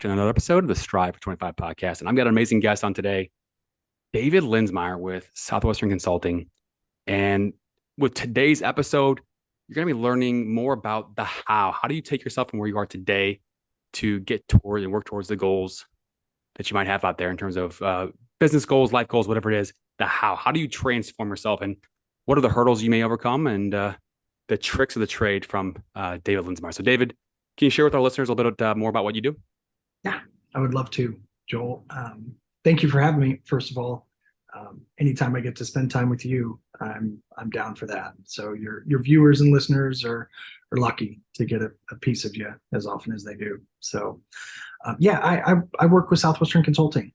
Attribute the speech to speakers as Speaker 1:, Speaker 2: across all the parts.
Speaker 1: to another episode of the Strive for 25 podcast. And I've got an amazing guest on today, David Linsmeyer with Southwestern Consulting. And with today's episode, you're going to be learning more about the how. How do you take yourself from where you are today to get toward and work towards the goals that you might have out there in terms of business goals, life goals, whatever it is, the how. How do you transform yourself, and what are the hurdles you may overcome, and the tricks of the trade from David Linsmeyer. So David, can you share with our listeners a little bit more about what you do?
Speaker 2: Yeah, I would love to, Joel. Thank you for having me. First of all, anytime I get to spend time with you, I'm down for that. So your viewers and listeners are lucky to get a piece of you as often as they do. So I work with Southwestern Consulting.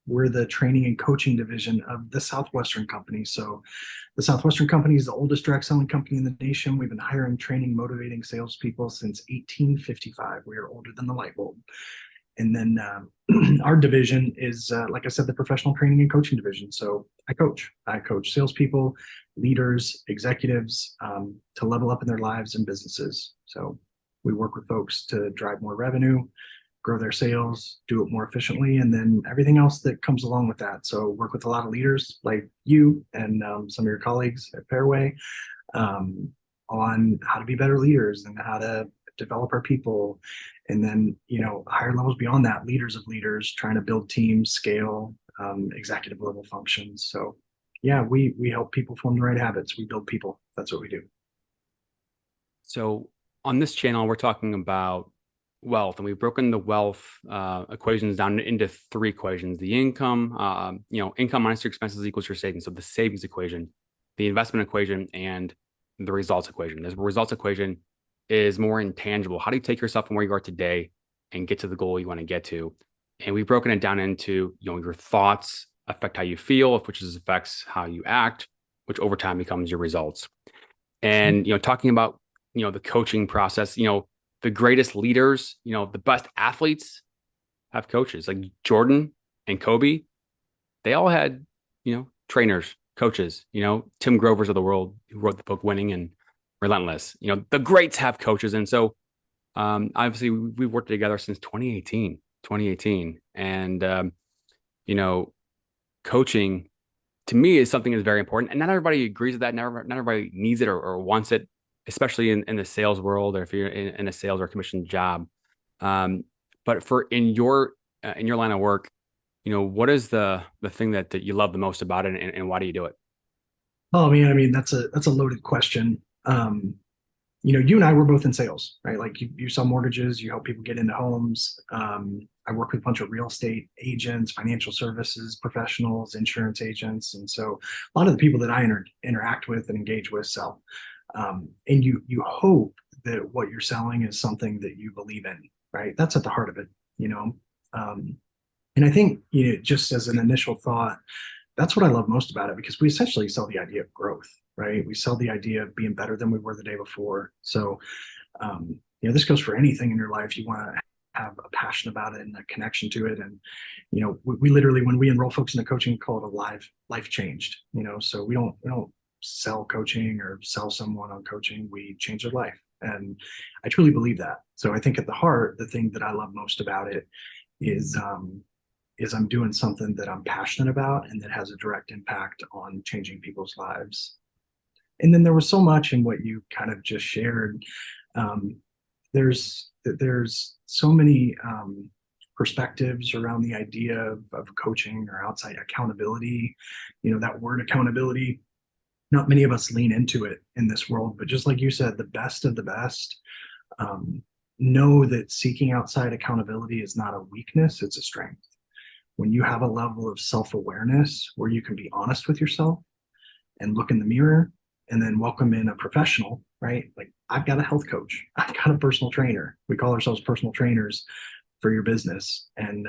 Speaker 2: We're the training and coaching division of the Southwestern Company. So the Southwestern Company is the oldest direct selling company in the nation. We've been hiring, training, motivating salespeople since 1855. We are older than the light bulb. And then our division is, like I said, the professional training and coaching division. So I coach salespeople, leaders, executives to level up in their lives and businesses. So we work with folks to drive more revenue, grow their sales, do it more efficiently, and then everything else that comes along with that. So work with a lot of leaders like you and some of your colleagues at Fairway on how to be better leaders and how to develop our people. And then, higher levels beyond that, leaders of leaders, trying to build teams, scale, executive level functions. So yeah, we help people form the right habits. We build people. That's what we do.
Speaker 1: So on this channel, we're talking about wealth, and we've broken the wealth equations down into three equations: the income, income minus your expenses equals your savings. So the savings equation, the investment equation, and the results equation. The results equation is more intangible. How do you take yourself from where you are today and get to the goal you want to get to? And we've broken it down into, your thoughts affect how you feel, which affects how you act, which over time becomes your results. And, talking about, the coaching process, the greatest leaders, the best athletes have coaches like Jordan and Kobe. They all had, trainers, coaches, Tim Grover's of the world, who wrote the book Winning and Relentless. The greats have coaches. And so obviously we've worked together since 2018. And, coaching to me is something that's very important. And not everybody agrees with that. Not everybody needs it or wants it, especially in the sales world, or if you're in a sales or commission job. But in your line of work, what is the thing that you love the most about it, and why do you do it?
Speaker 2: Oh man, I mean that's a loaded question. You and I were both in sales, right? Like you sell mortgages, you help people get into homes. I work with a bunch of real estate agents, financial services professionals, insurance agents, and so a lot of the people that I interact with and engage with sell. And you hope that what you're selling is something that you believe in, right? That's at the heart of it. And I think, just as an initial thought, that's what I love most about it, because we essentially sell the idea of growth, right? We sell the idea of being better than we were the day before. So, this goes for anything in your life. You want to have a passion about it and a connection to it. And, we literally, when we enroll folks in the coaching, call it a life changed, so we don't sell coaching or sell someone on coaching. We change their life. And I truly believe that. So I think at the heart, the thing that I love most about it is I'm doing something that I'm passionate about and that has a direct impact on changing people's lives. And then there was so much in what you kind of just shared. There's so many perspectives around the idea of coaching or outside accountability. That word accountability, not many of us lean into it in this world, but just like you said, the best of the best know that seeking outside accountability is not a weakness, it's a strength. When you have a level of self-awareness where you can be honest with yourself and look in the mirror and then welcome in a professional, right? Like, I've got a health coach, I've got a personal trainer. We call ourselves personal trainers for your business. And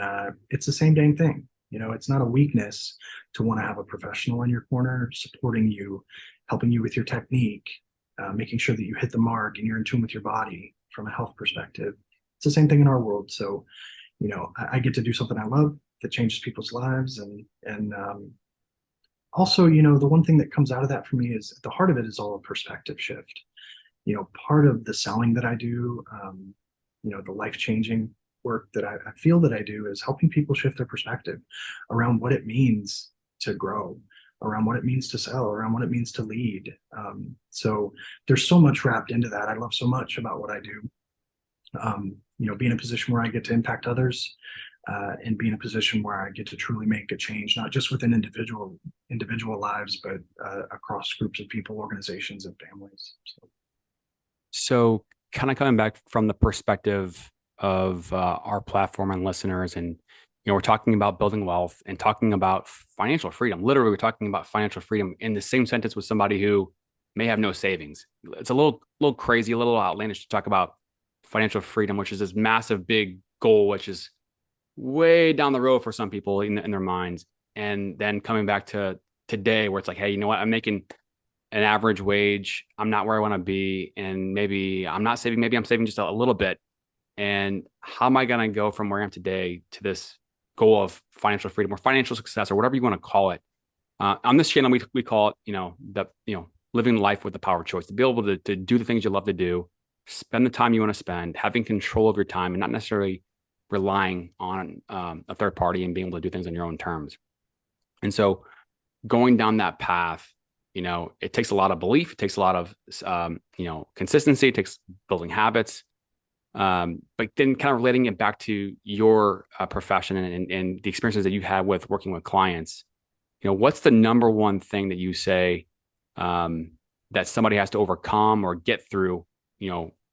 Speaker 2: it's the same dang thing. It's not a weakness to want to have a professional in your corner, supporting you, helping you with your technique, making sure that you hit the mark and you're in tune with your body from a health perspective. It's the same thing in our world. So, I get to do something I love that changes people's lives. And also, the one thing that comes out of that for me is, at the heart of it is all a perspective shift. Part of the selling that I do, the life changing work that I feel that I do is helping people shift their perspective around what it means to grow, around what it means to sell, around what it means to lead. So there's so much wrapped into that. I love so much about what I do. Be in a position where I get to impact others, and be in a position where I get to truly make a change, not just within individual lives, but across groups of people, organizations, and families.
Speaker 1: So kind of coming back from the perspective of our platform and listeners, and we're talking about building wealth and talking about financial freedom. Literally, we're talking about financial freedom in the same sentence with somebody who may have no savings. It's a little crazy, a little outlandish to talk about financial freedom, which is this massive, big goal, which is way down the road for some people in their minds. And then coming back to today, where it's like, hey, you know what? I'm making an average wage. I'm not where I want to be. And maybe I'm not saving, maybe I'm saving just a little bit. And how am I going to go from where I am today to this goal of financial freedom or financial success or whatever you want to call it? On this channel, we call it, living life with the power of choice, to be able to do the things you love to do, spend the time you want to spend, having control of your time and not necessarily relying on a third party and being able to do things on your own terms. And so going down that path, it takes a lot of belief. It takes a lot of, consistency. It takes building habits. But then kind of relating it back to your profession and the experiences that you had with working with clients, what's the number one thing that you say that somebody has to overcome or get through,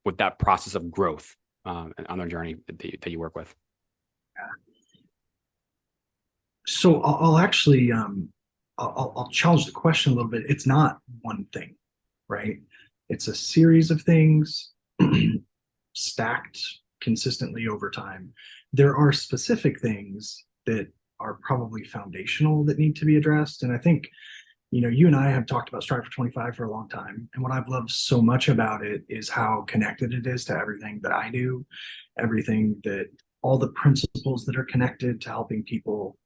Speaker 1: with that process of growth on their journey that you work with?
Speaker 2: So I'll actually I'll challenge the question a little bit. It's not one thing, right? It's a series of things stacked consistently over time. There are specific things that are probably foundational that need to be addressed. And I think, you and I have talked about Strive for 25 for a long time. And what I've loved so much about it is how connected it is to everything that I do, all the principles that are connected to helping people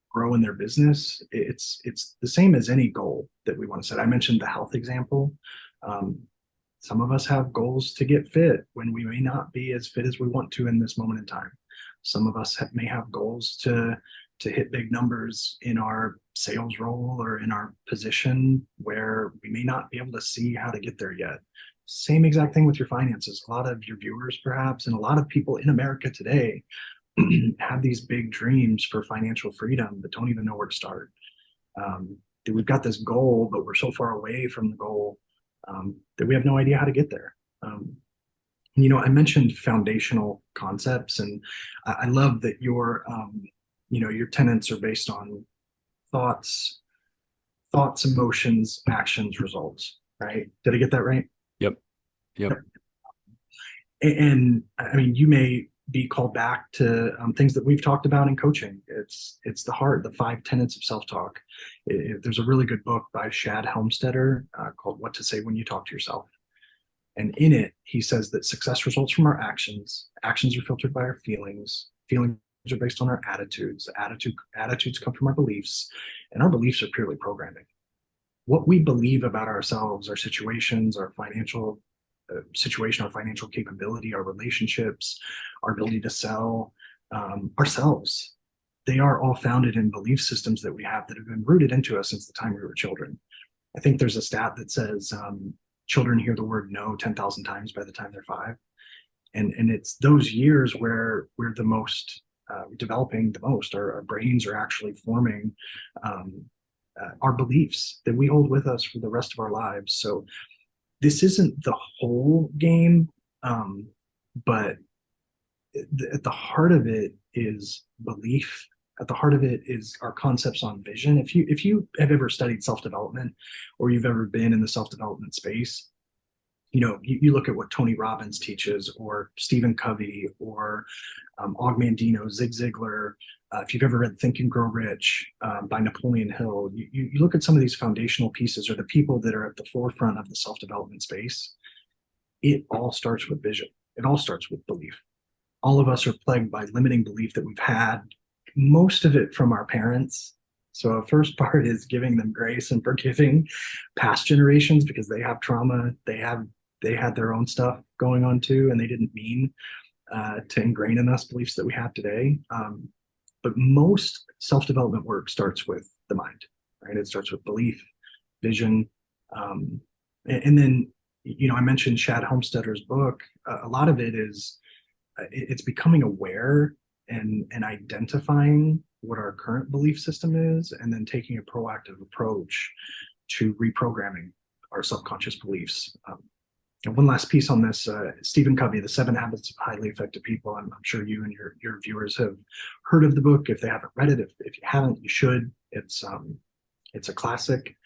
Speaker 2: grow in their business. It's the same as any goal that we want to set. I mentioned the health example. Some of us have goals to get fit when we may not be as fit as we want to in this moment in time. Some of us may have goals to hit big numbers in our sales role or in our position where we may not be able to see how to get there yet. Same exact thing with your finances. A lot of your viewers, perhaps, and a lot of people in America today have these big dreams for financial freedom, but don't even know where to start. We've got this goal, but we're so far away from the goal that we have no idea how to get there. I mentioned foundational concepts, and I love that your tenets are based on thoughts, emotions, actions, results, right? Did I get that right?
Speaker 1: Yep.
Speaker 2: And I mean, you may be called back to things that we've talked about in coaching. It's the 5 tenets of self-talk. There's a really good book by Shad Helmstetter called What to Say When You Talk to Yourself. And in it, he says that success results from our actions. Actions are filtered by our feelings. Feelings are based on our attitudes. Attitudes come from our beliefs, and our beliefs are purely programming. What we believe about ourselves, our situations, our financial situation, our financial capability, our relationships, our ability to sell, ourselves, they are all founded in belief systems that we have that have been rooted into us since the time we were children. I think there's a stat that says children hear the word no 10,000 times by the time they're 5. And it's those years where we're the most developing the most. Our brains are actually forming our beliefs that we hold with us for the rest of our lives. So this isn't the whole game, but at the heart of it is belief. At the heart of it is our concepts on vision. If you have ever studied self-development, or you've ever been in the self-development space, you look at what Tony Robbins teaches, or Stephen Covey, or Og Mandino, Zig Ziglar. If you've ever read Think and Grow Rich by Napoleon Hill, you look at some of these foundational pieces, or the people that are at the forefront of the self-development space. It all starts with vision. It all starts with belief. All of us are plagued by limiting belief that we've had, most of it from our parents. So the first part is giving them grace and forgiving past generations, because they have trauma. They had their own stuff going on too, and they didn't mean to ingrain in us beliefs that we have today. But most self-development work starts with the mind, right? It starts with belief, vision, and then, I mentioned Shad Homesteader's book. A lot of it is it's becoming aware and identifying what our current belief system is, and then taking a proactive approach to reprogramming our subconscious beliefs. And one last piece on this, Stephen Covey, The 7 Habits of Highly Effective People. I'm sure you and your viewers have heard of the book. If they haven't read it, if you haven't, you should. It's a classic.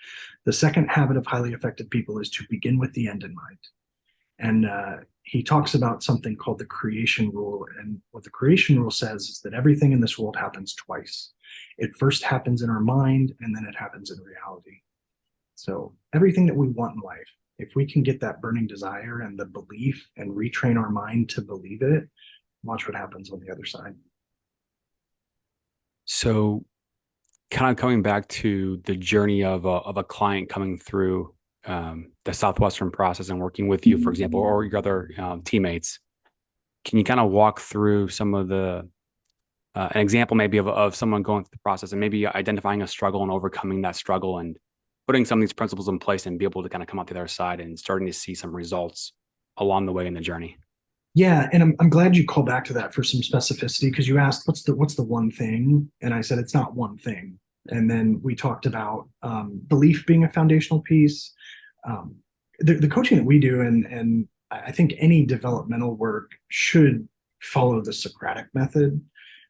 Speaker 2: The second habit of highly effective people is to begin with the end in mind. And he talks about something called the creation rule. And what the creation rule says is that everything in this world happens twice. It first happens in our mind, and then it happens in reality. So everything that we want in life, if we can get that burning desire and the belief and retrain our mind to believe it, watch what happens on the other side.
Speaker 1: So kind of coming back to the journey of a client coming through the Southwestern process and working with you, for example, or your other teammates, can you kind of walk through some of the an example maybe of someone going through the process and maybe identifying a struggle and overcoming that struggle and putting some of these principles in place and be able to kind of come out the other side and starting to see some results along the way in the journey?
Speaker 2: Yeah, and I'm glad you called back to that for some specificity, because you asked what's the one thing, and I said it's not one thing. And then we talked about belief being a foundational piece. The coaching that we do, and I think any developmental work should follow the Socratic method,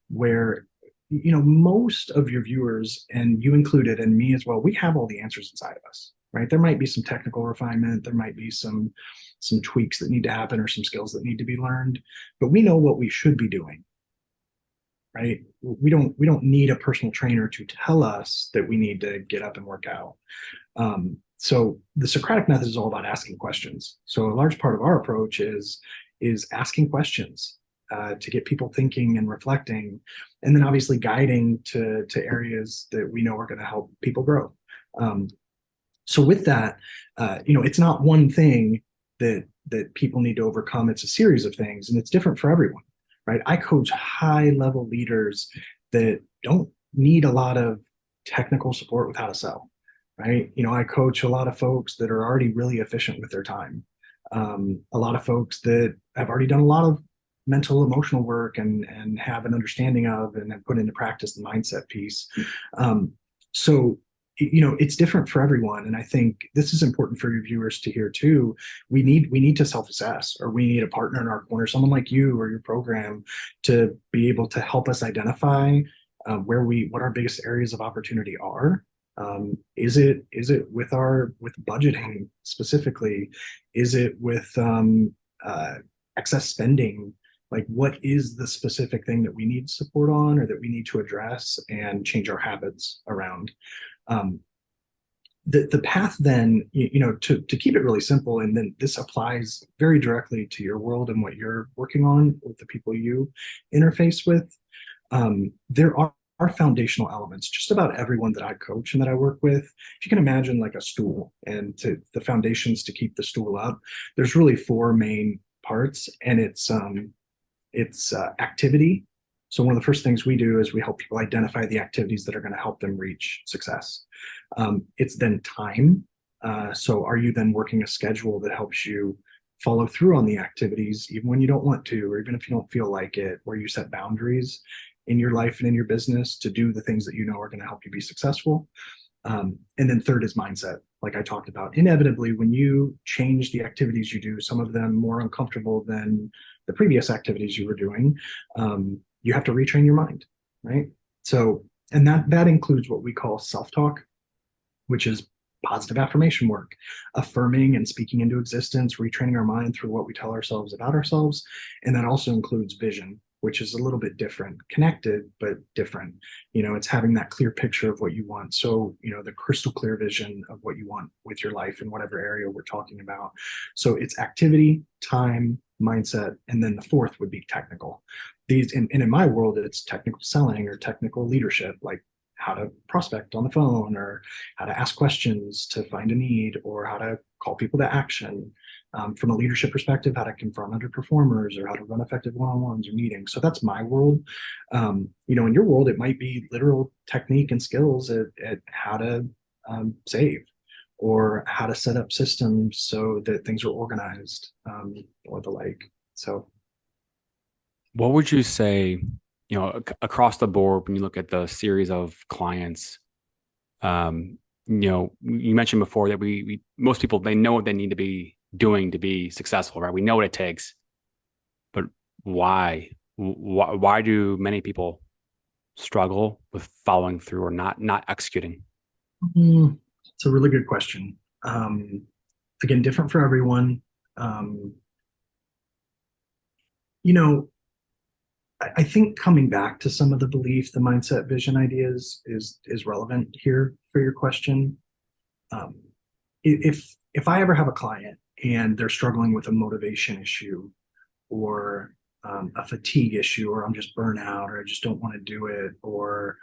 Speaker 2: where most of your viewers, and you included, and me as well, we have all the answers inside of us, right? There might be some technical refinement, there might be some tweaks that need to happen, or some skills that need to be learned, but we know what we should be doing, right? We don't need a personal trainer to tell us that we need to get up and work out. So the Socratic method is all about asking questions. So a large part of our approach is asking questions to get people thinking and reflecting, and then obviously guiding to areas that we know are going to help people grow. So with that, it's not one thing that people need to overcome. It's a series of things, and it's different for everyone, right? I coach high level leaders that don't need a lot of technical support with how to sell, right? I coach a lot of folks that are already really efficient with their time. A lot of folks that have already done a lot of mental emotional work and have an understanding of and have put into practice the mindset piece. So it's different for everyone, and I think this is important for your viewers to hear too. We need to self-assess, or we need a partner in our corner, someone like you or your program, to be able to help us identify what our biggest areas of opportunity are. Is it with budgeting specifically? Is it with excess spending? Like, what is the specific thing that we need support on, or that we need to address and change our habits around? The path then, to keep it really simple, and then this applies very directly to your world and what you're working on with the people you interface with. There are foundational elements. Just about everyone that I coach and that I work with, if you can imagine like a stool, and the foundations to keep the stool up, there's really 4 main parts, and it's activity. So one of the first things we do is we help people identify the activities that are going to help them reach success. It's then time. So are you then working a schedule that helps you follow through on the activities, even when you don't want to, or even if you don't feel like it, where you set boundaries in your life and in your business to do the things that you know are going to help you be successful. And then third is mindset. Like I talked about, inevitably, when you change the activities you do, some of them more uncomfortable than the previous activities you were doing, you have to retrain your mind, right? So, and that includes what we call self-talk, which is positive affirmation work, affirming and speaking into existence, retraining our mind through what we tell ourselves about ourselves. And that also includes vision, which is a little bit different, connected, but different. It's having that clear picture of what you want. So, the crystal clear vision of what you want with your life in whatever area we're talking about. So it's activity, time, mindset, and then the fourth would be technical. These, and in my world, it's technical selling or technical leadership, like how to prospect on the phone, or how to ask questions to find a need, or how to call people to action. From a leadership perspective, how to confront underperformers, or how to run effective one-on-ones or meetings. So that's my world. In your world, it might be literal technique and skills at how to save, or how to set up systems so that things are organized, or the like. So,
Speaker 1: What would you say, across the board when you look at the series of clients, you mentioned before that we most people, they know what they need to be doing to be successful, right? We know what it takes, but why? Why do many people struggle with following through or not executing?
Speaker 2: it's a really good question. Again, different for everyone. Um, you know, I think coming back to some of the belief, the mindset, vision ideas is relevant here for your question. Um, if I ever have a client and they're struggling with a motivation issue, or a fatigue issue, or I'm just burnout, or I just don't want to do it, or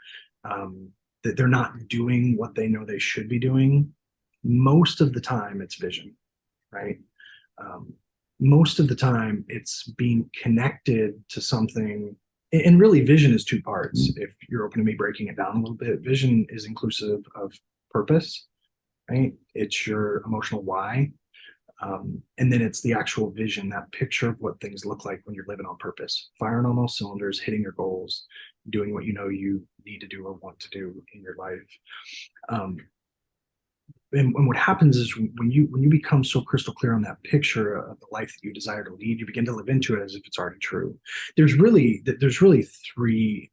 Speaker 2: that they're not doing what they know they should be doing, most of the time it's vision, right? Um, Most of the time it's being connected to something. And really, vision is two parts. If you're open to me breaking it down a little bit, vision is inclusive of purpose, right? It's your emotional why. And then it's the actual vision, that picture of what things look like when you're living on purpose, firing on all cylinders, hitting your goals, doing what you know you need to do or want to do in your life. Um, and what happens is when you become so crystal clear on that picture of the life that you desire to lead, you begin to live into it as if it's already true. There's really three.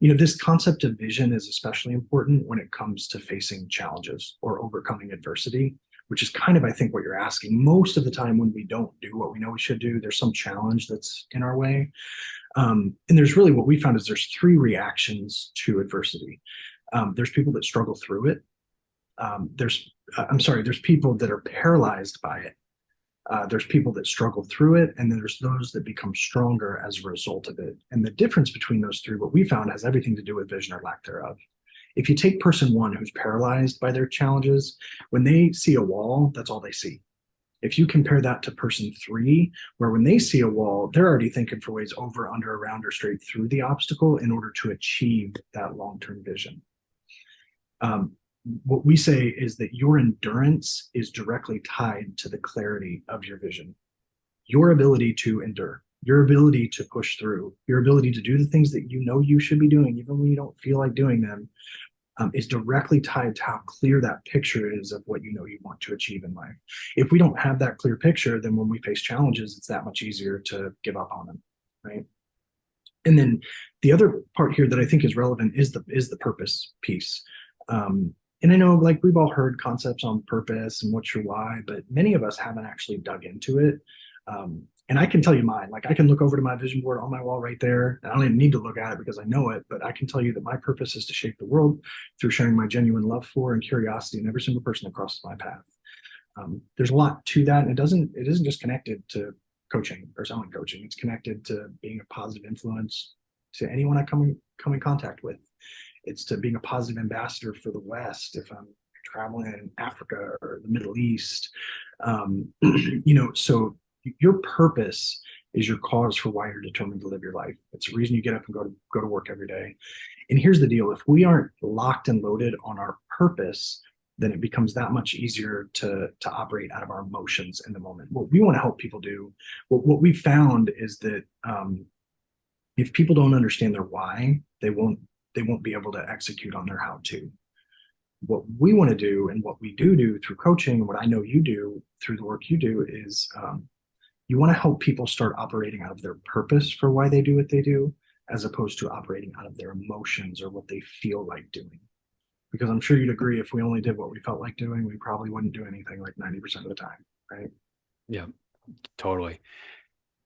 Speaker 2: This concept of vision is especially important when it comes to facing challenges or overcoming adversity, which is kind of, I think, what you're asking. Most of the time, when we don't do what we know we should do, there's some challenge that's in our way. And there's really, what we found is there's three reactions to adversity. There's people that struggle through it. There's people that are paralyzed by it. There's people that struggle through it, and then there's those that become stronger as a result of it. And the difference between those three, what we found, has everything to do with vision or lack thereof. If you take person one, who's paralyzed by their challenges, when they see a wall, that's all they see. If you compare that to person three, where when they see a wall, they're already thinking for ways over, under, around, or straight through the obstacle in order to achieve that long-term vision. What we say is that your endurance is directly tied to the clarity of your vision. Your ability to endure, your ability to push through, your ability to do the things that you know you should be doing, even when you don't feel like doing them, is directly tied to how clear that picture is of what you know you want to achieve in life. If we don't have that clear picture, then when we face challenges, it's that much easier to give up on them, right? And then the other part here that I think is relevant is the purpose piece. And I know, like, we've all heard concepts on purpose and what's your why, but many of us haven't actually dug into it. And I can tell you mine. Like, I can look over to my vision board on my wall right there. And I don't even need to look at it because I know it, but I can tell you that my purpose is to shape the world through sharing my genuine love for and curiosity in every single person that crosses my path. There's a lot to that, and it isn't just connected to coaching or selling coaching. It's connected to being a positive influence to anyone I come in contact with. It's to being a positive ambassador for the West if I'm traveling in Africa or the Middle East. So your purpose is your cause for why you're determined to live your life. It's the reason you get up and go to work every day. And here's the deal: if we aren't locked and loaded on our purpose, then it becomes that much easier to operate out of our emotions in the moment. What we want to help people do, what we found is that if people don't understand their why, they won't be able to execute on their how to. What we want to do, and what we do through coaching, and what I know you do through the work you do, is you want to help people start operating out of their purpose for why they do what they do, as opposed to operating out of their emotions or what they feel like doing. Because I'm sure you'd agree, if we only did what we felt like doing, we probably wouldn't do anything like 90% of the time, right?
Speaker 1: Yeah, totally.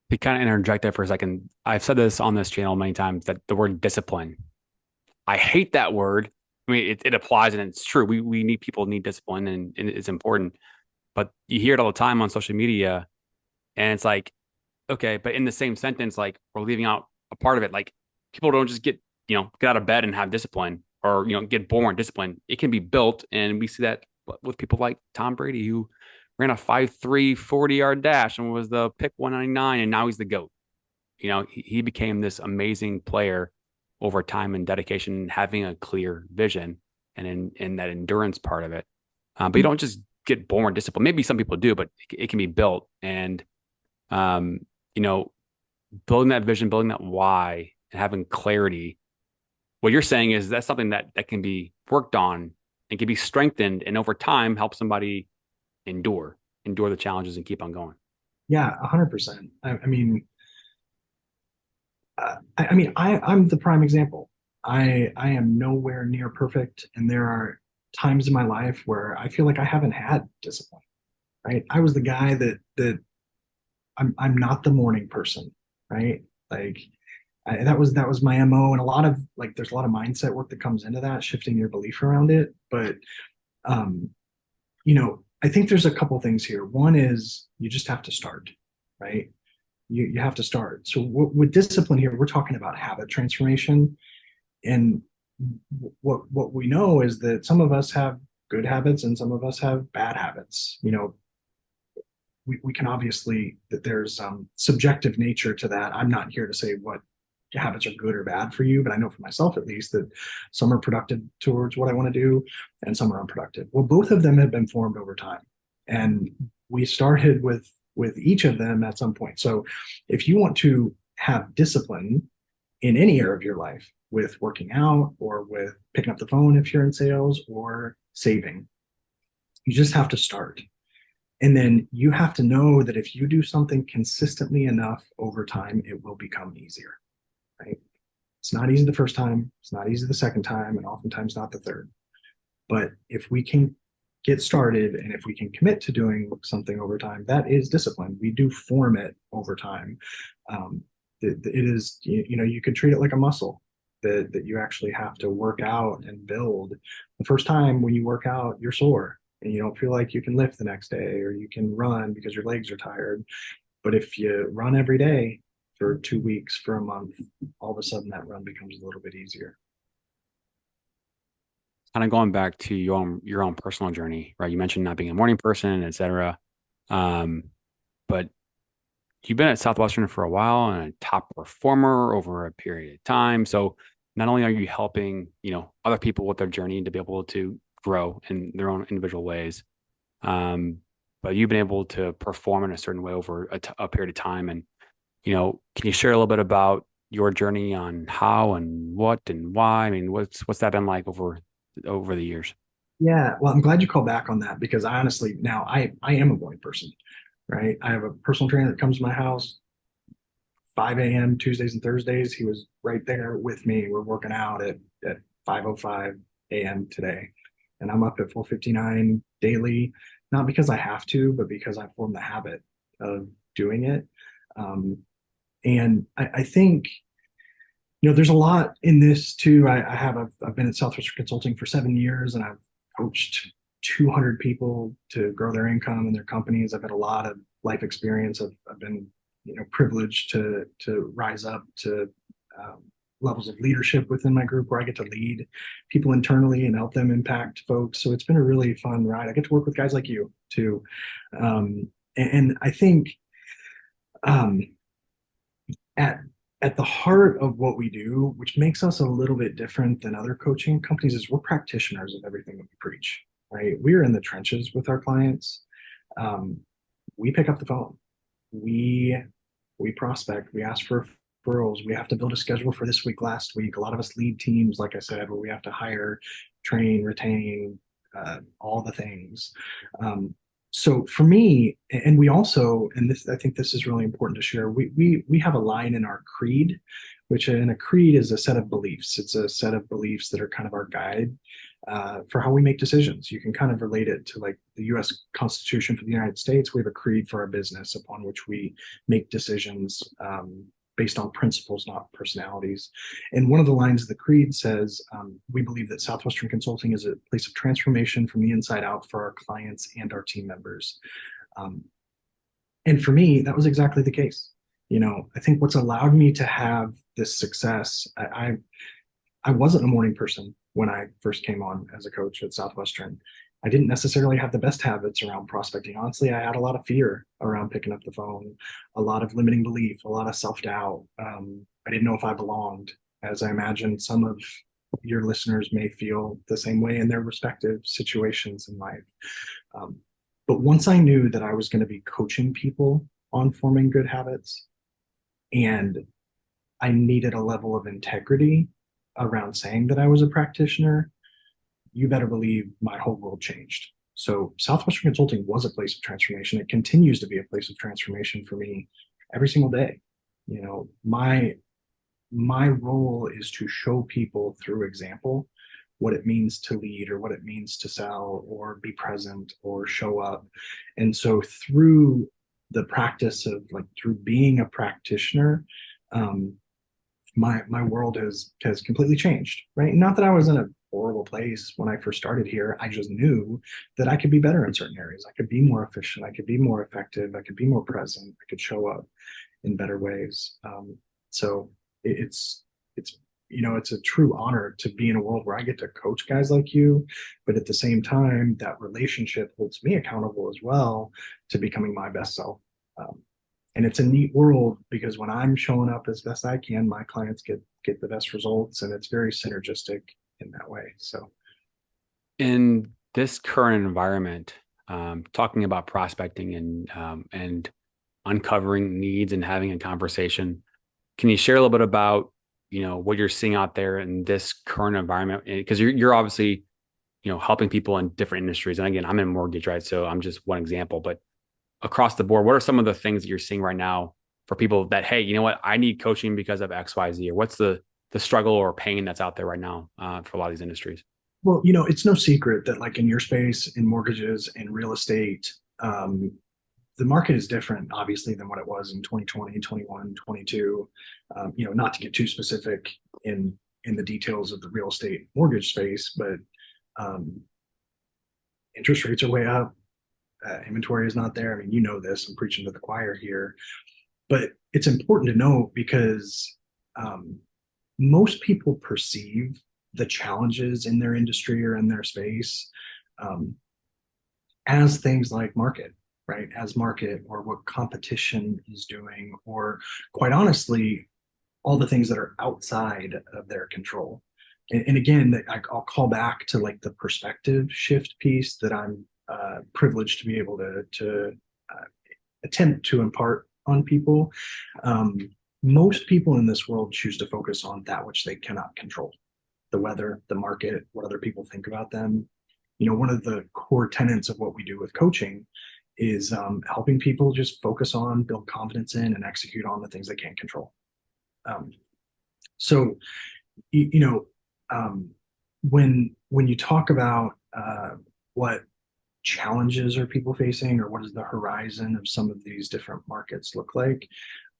Speaker 1: To kind of interject there for a second, I've said this on this channel many times that the word discipline, I hate that word. I mean, it applies and it's true. We need, people need discipline, and it's important. But you hear it all the time on social media, and it's like, okay, but in the same sentence, like, we're leaving out a part of it. Like, people don't just get out of bed and have discipline. or get born disciplined. It can be built, and we see that with people like Tom Brady, who ran a 5.3 40-yard dash and was the pick 199, and now he's the GOAT. He became this amazing player over time and dedication, having a clear vision and in that endurance part of it. But you don't just get born disciplined. Maybe some people do, but it can be built. And um, you know, building that vision, building that why, and having clarity. What you're saying is that's something that can be worked on and can be strengthened, and over time help somebody endure the challenges and keep on going.
Speaker 2: Yeah, 100%. I'm the prime example. I am nowhere near perfect, and there are times in my life where I feel like I haven't had discipline. Right? I was the guy that I'm not the morning person. Right? Like that was my MO, and a lot of like there's a lot of mindset work that comes into that, shifting your belief around it. But um, I think there's a couple things here. One is you just have to start, right? You have to start. So with discipline here, we're talking about habit transformation, and what we know is that some of us have good habits and some of us have bad habits. We can obviously that there's subjective nature to that. I'm not here to say what habits are good or bad for you, but I know for myself at least that some are productive towards what I want to do and some are unproductive. Well, both of them have been formed over time, and we started with each of them at some point. So if you want to have discipline in any area of your life, with working out or with picking up the phone if you're in sales or saving, you just have to start. And then you have to know that if you do something consistently enough over time, it will become easier, right? It's not easy the first time, it's not easy the second time, and oftentimes not the third. But if we can get started and if we can commit to doing something over time, that is discipline. We do form it over time. It is, you could treat it like a muscle that you actually have to work out and build. The first time when you work out, you're sore and you don't feel like you can lift the next day, or you can run because your legs are tired. But if you run every day for 2 weeks, for a month, all of a sudden that run becomes a little bit easier.
Speaker 1: Kind of going back to your own personal journey, right? You mentioned not being a morning person, et cetera. Um, but you've been at Southwestern for a while and a top performer over a period of time. So not only are you helping, other people with their journey to be able to grow in their own individual ways, um, but you've been able to perform in a certain way over a period of time. And, can you share a little bit about your journey on how and what and why? I mean, what's that been like over the years?
Speaker 2: Yeah, well, I'm glad you called back on that because I honestly now I am a morning person, right? I have a personal trainer that comes to my house 5 a.m. Tuesdays and Thursdays. He was right there with me. We're working out at 5:05 a.m. today, and I'm up at 4:59 daily, not because I have to, but because I formed the habit of doing it. Um, and I think there's a lot in this too. I've been at Southwestern Consulting for 7 years, and I've coached 200 people to grow their income and their companies. I've had a lot of life experience. I've been privileged to rise up to levels of leadership within my group where I get to lead people internally and help them impact folks. So it's been a really fun ride. I get to work with guys like you too, and I think um, at at the heart of what we do, which makes us a little bit different than other coaching companies, is we're practitioners of everything that we preach, right? We're in the trenches with our clients. Um, we pick up the phone. We we prospect. We ask for referrals. We have to build a schedule for this week, last week. A lot of us lead teams, like I said, where we have to hire, train, retain, all the things. So for me, and we also, and this, I think this is really important to share. We have a line in our creed, which in a creed is a set of beliefs. It's a set of beliefs that are kind of our guide for how we make decisions. You can kind of relate it to like the U.S. Constitution for the United States. We have a creed for our business upon which we make decisions based on principles, not personalities. And one of the lines of the creed says, we believe that Southwestern Consulting is a place of transformation from the inside out for our clients and our team members. And for me, that was exactly the case. I think what's allowed me to have this success, I wasn't a morning person. when I first came on as a coach at Southwestern. I didn't necessarily have the best habits around prospecting. Honestly, I had a lot of fear around picking up the phone, a lot of limiting belief, a lot of self-doubt. I didn't know if I belonged, as I imagine some of your listeners may feel the same way in their respective situations in life. Um, but once I knew that I was going to be coaching people on forming good habits, and I needed a level of integrity around saying that I was a practitioner, you better believe my whole world changed. So Southwestern Consulting was a place of transformation. It continues to be a place of transformation for me every single day. You know, my role is to show people through example what it means to lead or what it means to sell or be present or show up. And so through the practice of like through being a practitioner, um, my world has completely changed, right? Not that I was in a horrible place when I first started here. I just knew that I could be better in certain areas. I could be more efficient. I could be more effective. I could be more present. I could show up in better ways. So it's it's a true honor to be in a world where I get to coach guys like you, but at the same time, that relationship holds me accountable as well to becoming my best self. Um, and it's a neat world because when I'm showing up as best I can, my clients get the best results, and it's very synergistic in that way. So
Speaker 1: In this current environment, talking about prospecting and uncovering needs and having a conversation, can you share a little bit about what you're seeing out there in this current environment? Because you're obviously helping people in different industries, and again, I'm in mortgage, right? So I'm just one example, but across the board, what are some of the things that you're seeing right now for people that, hey, you know what, I need coaching because of XYZ, or what's the struggle or pain that's out there right now for a lot of these industries?
Speaker 2: well, it's no secret that like in your space, in mortgages and real estate, the market is different, obviously, than what it was in 2020, 21, 22. Not to get too specific in the details of the real estate mortgage space, but um, interest rates are way up. Inventory is not there. I mean, you know this. I'm preaching to the choir here, but it's important to know because um, most people perceive the challenges in their industry or in their space um, as things like market, right? As market or what competition is doing, or quite honestly, all the things that are outside of their control. And again, I'll call back to like the perspective shift piece that I'm privileged to be able to attempt to impart on people. Um, Most people in this world choose to focus on that which they cannot control: the weather, the market, what other people think about them. One of the core tenets of what we do with coaching is helping people just focus on, build confidence in, and execute on the things they can't control. Um, so, you, you know, um, when you talk about what challenges are people facing, or what does the horizon of some of these different markets look like,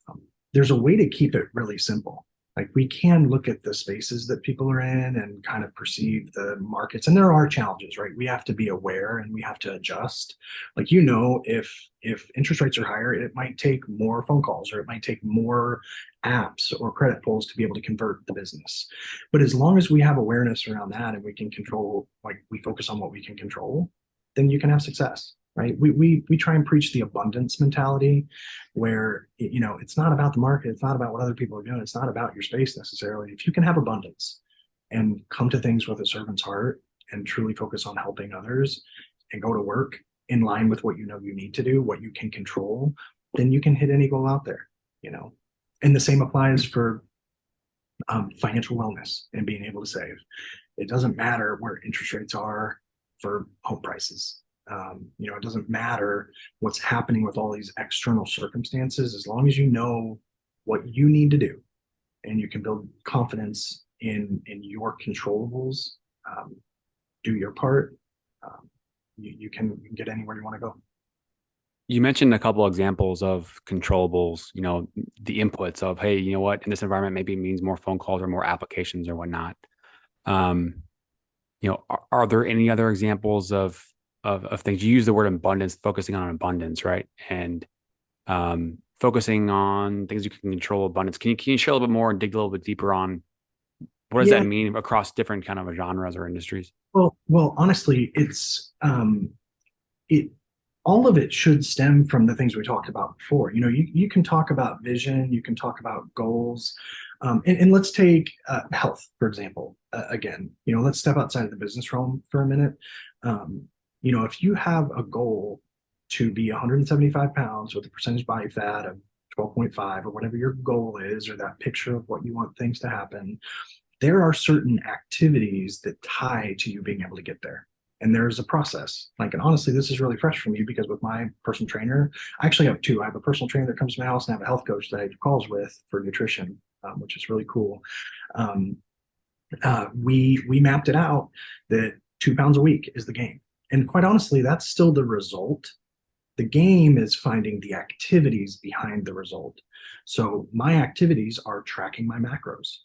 Speaker 2: um, there's a way to keep it really simple. Like we can look at the spaces that people are in and kind of perceive the markets, and there are challenges, right? We have to be aware and we have to adjust. Like if interest rates are higher, it might take more phone calls, or it might take more apps or credit pulls to be able to convert the business. But as long as we have awareness around that and we can control, like we focus on what we can control, then you can have success, right? We try and preach the abundance mentality, where it's not about the market, it's not about what other people are doing, it's not about your space necessarily. If you can have abundance and come to things with a servant's heart and truly focus on helping others and go to work in line with what you need to do, what you can control, then you can hit any goal out there. you know and the same applies for financial wellness and being able to save. It doesn't matter where interest rates are for home prices. It doesn't matter what's happening with all these external circumstances, as long as you know what you need to do and you can build confidence in your controllables, um, do your part. You can get anywhere you want to go.
Speaker 1: You mentioned a couple examples of controllables, the inputs of, hey, you know what, in this environment, maybe it means more phone calls or more applications or whatnot. Um, are there any other examples of things? You use the word abundance, focusing on abundance, right? And focusing on things you can control abundance. Can you share a little bit more and dig a little bit deeper on What does that
Speaker 2: Yeah.
Speaker 1: mean across different kind of genres or industries?
Speaker 2: Well, honestly, it all of it should stem from the things we talked about before. You can talk about vision, you can talk about goals, and let's take health for example. Again, let's step outside of the business realm for a minute. Um, if you have a goal to be 175 pounds with a percentage body fat of 12.5 or whatever your goal is, or that picture of what you want things to happen, there are certain activities that tie to you being able to get there. And there's a process. And honestly, this is really fresh for me because with my personal trainer, I actually have two. I have a personal trainer that comes to my house, and I have a health coach that I do calls with for nutrition, which is really cool. Um, we mapped it out that 2 pounds a week is the game. And quite honestly, that's still the result. The game is finding the activities behind the result. So my activities are tracking my macros,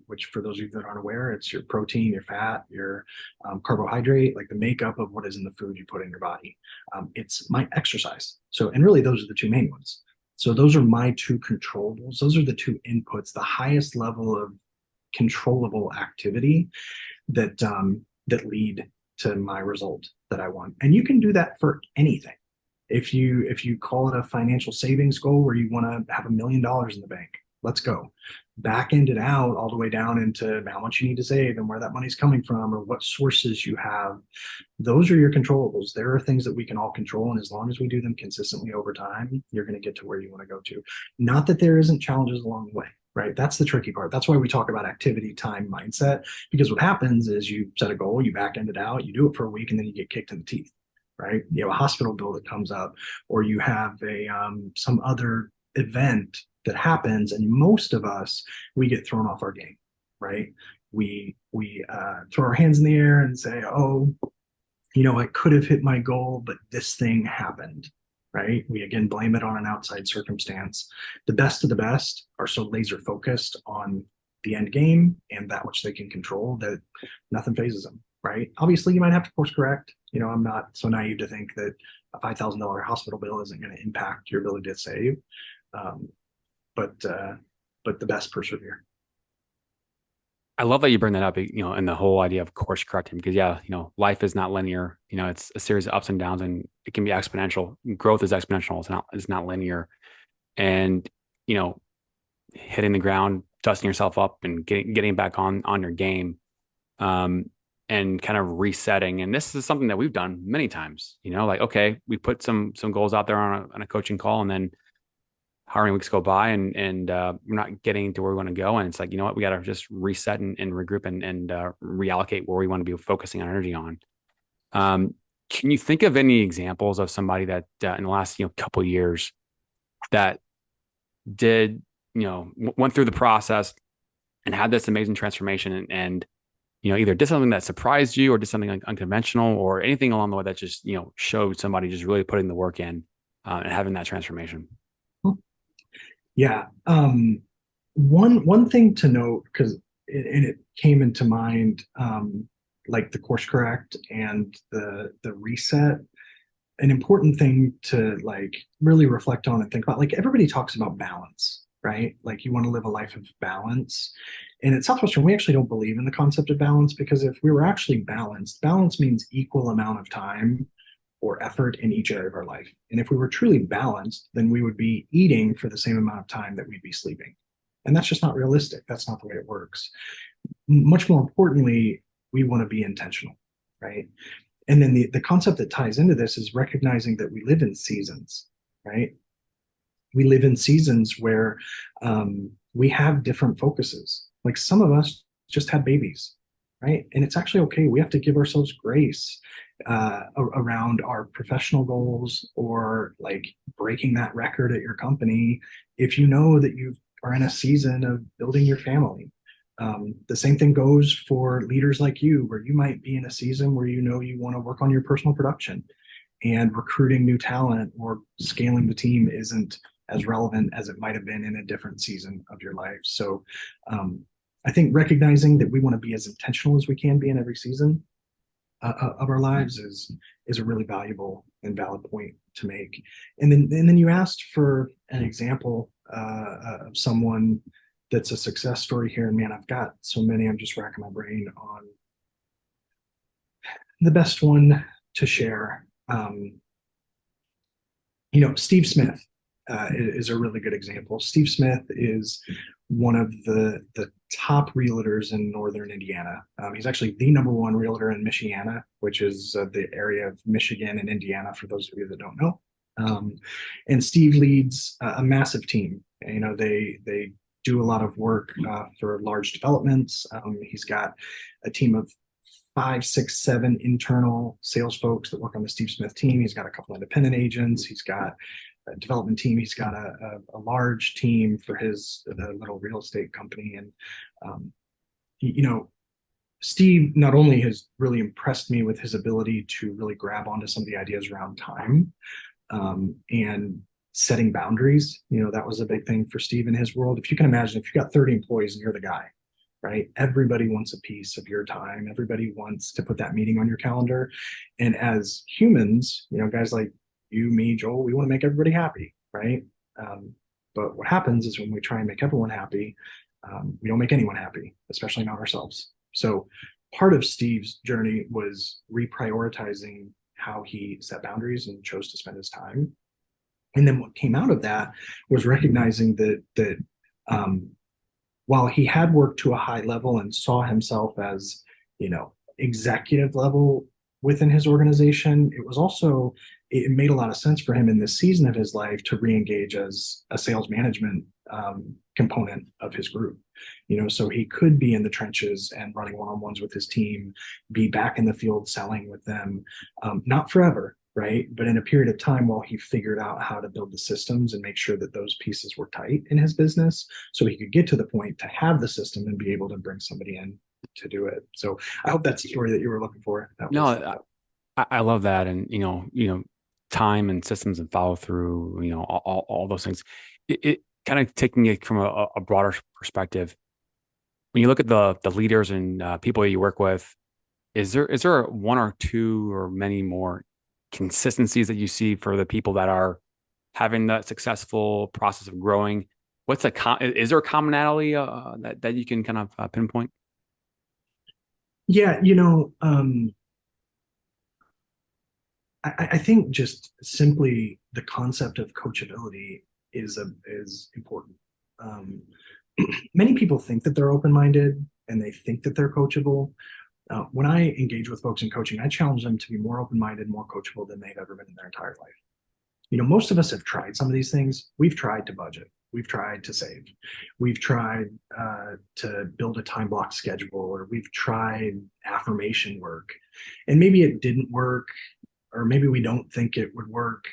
Speaker 2: which for those of you that aren't aware, it's your protein, your fat, your carbohydrate, like the makeup of what is in the food you put in your body. It's my exercise. So, and really those are the two main ones. So those are my two controllables. Those are the two inputs, the highest level of controllable activity that lead to my result that I want. And you can do that for anything. If you call it a financial savings goal where you want to have $1 million in the bank, let's go. Back end it out all the way down into how much you need to save and where that money's coming from or what sources you have. Those are your controllables. There are things that we can all control. And as long as we do them consistently over time, you're going to get to where you want to go to. Not that there isn't challenges along the way, right? That's the tricky part. That's why we talk about activity, time, mindset, because what happens is you set a goal, you back end it out, you do it for a week, and then you get kicked in the teeth. Right? You have a hospital bill that comes up, or you have some other event that happens, and most of us we get thrown off our game, right? We throw our hands in the air and say, "Oh, I could have hit my goal, but this thing happened." Right? We again blame it on an outside circumstance. The best of the best are so laser focused on the end game and that which they can control that nothing phases them. Right? Obviously, you might have to course correct. I'm not so naive to think that a $5,000 hospital bill isn't going to impact your ability to save. Um, but the best persevere.
Speaker 1: I love that you bring that up, and the whole idea of course correcting, because yeah, life is not linear. It's a series of ups and downs, and it can be exponential. Growth is exponential. It's not linear. And, you know, hitting the ground, dusting yourself up and getting back on your game, um, and kind of resetting. And this is something that we've done many times, like, okay, we put some goals out there on a coaching call, and then how many weeks go by and we're not getting to where we want to go. And it's like, you know what, we got to just reset and regroup and reallocate where we want to be focusing our energy on. Can you think of any examples of somebody that in the last, couple of years that did, went through the process and had this amazing transformation and either did something that surprised you or did something like unconventional or anything along the way that just, showed somebody just really putting the work in and having that transformation?
Speaker 2: Yeah. One thing to note, because it came into mind, like the course correct and the reset. An important thing to like really reflect on and think about. Like everybody talks about balance, right? Like you want to live a life of balance. And at Southwestern, we actually don't believe in the concept of balance because if we were actually balanced, balance means equal amount of time or effort in each area of our life. And if we were truly balanced, then we would be eating for the same amount of time that we'd be sleeping. And that's just not realistic. That's not the way it works. Much more importantly, we want to be intentional, right? And then the concept that ties into this is recognizing that we live in seasons, right? We live in seasons where we have different focuses. Like some of us just had babies, right? And it's actually okay. We have to give ourselves grace around our professional goals or like breaking that record at your company if you know that you are in a season of building your family. The same thing goes for leaders like you, where you might be in a season where you want to work on your personal production and recruiting new talent or scaling the team isn't as relevant as it might have been in a different season of your life. So I think recognizing that we want to be as intentional as we can be in every season of our lives is a really valuable and valid point to make. And then you asked for an example of someone that's a success story here. And man, I've got so many. I'm just racking my brain on the best one to share. Steve Smith is a really good example. Steve Smith is one of the top realtors in northern Indiana. He's actually the number one realtor in Michiana, which is the area of Michigan and Indiana, for those of you that don't know. And Steve leads a massive team. They do a lot of work for large developments. He's got a team of 5, 6, 7 internal sales folks that work on the Steve Smith team. He's got a couple independent agents. He's got a development team. He's got a large team for his little real estate company. And, Steve not only has really impressed me with his ability to really grab onto some of the ideas around time and setting boundaries. That was a big thing for Steve in his world. If you can imagine, if you've got 30 employees and you're the guy, right? Everybody wants a piece of your time. Everybody wants to put that meeting on your calendar. And as humans, guys like you, me, Joel, we want to make everybody happy, right? But what happens is when we try and make everyone happy, we don't make anyone happy, especially not ourselves. So part of Steve's journey was reprioritizing how he set boundaries and chose to spend his time. And then what came out of that was recognizing that while he had worked to a high level and saw himself as, executive level within his organization, it made a lot of sense for him in this season of his life to re-engage as a sales management component of his group. So he could be in the trenches and running one-on-ones with his team, be back in the field selling with them, not forever, right? But in a period of time while he figured out how to build the systems and make sure that those pieces were tight in his business, so he could get to the point to have the system and be able to bring somebody in to do it. So I hope that's the story that you were looking for.
Speaker 1: I love that. And, time and systems and follow through, all those things. It kind of taking it from a broader perspective. When you look at the leaders and people you work with, is there one or two or many more consistencies that you see for the people that are having that successful process of growing? Is there a commonality that you can kind of pinpoint?
Speaker 2: Yeah, I think just simply the concept of coachability is important. Many people think that they're open-minded and they think that they're coachable. When I engage with folks in coaching, I challenge them to be more open-minded, more coachable than they've ever been in their entire life. Most of us have tried some of these things. We've tried to budget. We've tried to save. We've tried to build a time block schedule, or we've tried affirmation work. And maybe it didn't work, or maybe we don't think it would work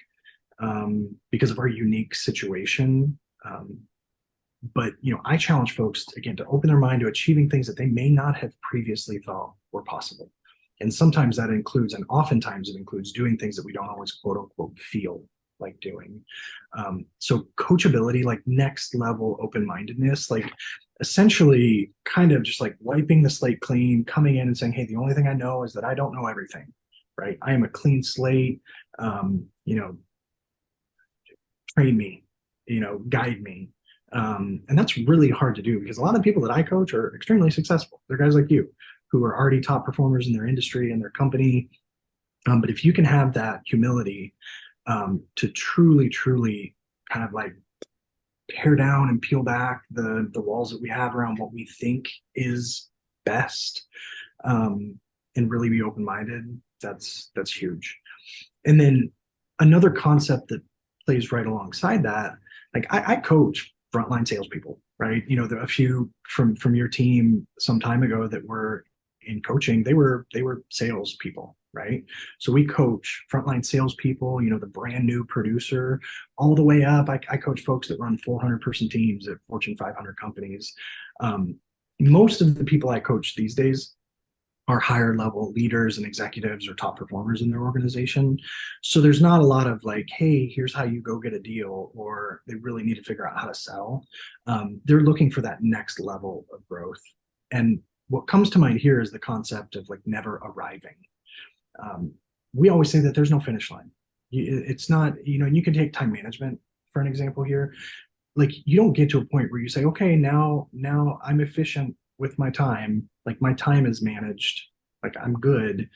Speaker 2: because of our unique situation. But I challenge folks again to open their mind to achieving things that they may not have previously thought were possible. And sometimes that includes, and oftentimes it includes, doing things that we don't always quote unquote feel like doing. So coachability, like next level open-mindedness, like essentially kind of just like wiping the slate clean, coming in and saying, hey, the only thing I know is that I don't know everything, right? I am a clean slate, train me, guide me. And that's really hard to do because a lot of people that I coach are extremely successful. They're guys like you who are already top performers in their industry and their company. But if you can have that humility to truly, truly kind of like tear down and peel back the walls that we have around what we think is best, and really be open-minded, that's huge. And then another concept that plays right alongside that, like I coach frontline salespeople, right? There are a few from your team some time ago that were in coaching. They were salespeople, right? So we coach frontline salespeople, the brand new producer, all the way up. I coach folks that run 400-person teams at Fortune 500 companies. Most of the people I coach these days are higher level leaders and executives or top performers in their organization. So there's not a lot of like, hey, here's how you go get a deal, or they really need to figure out how to sell. They're looking for that next level of growth. And what comes to mind here is the concept of like never arriving. We always say that there's no finish line. It's not, you can take time management for an example here. like you don't get to a point where you say, okay, now I'm efficient with my time. Like my time is managed. Like I'm good.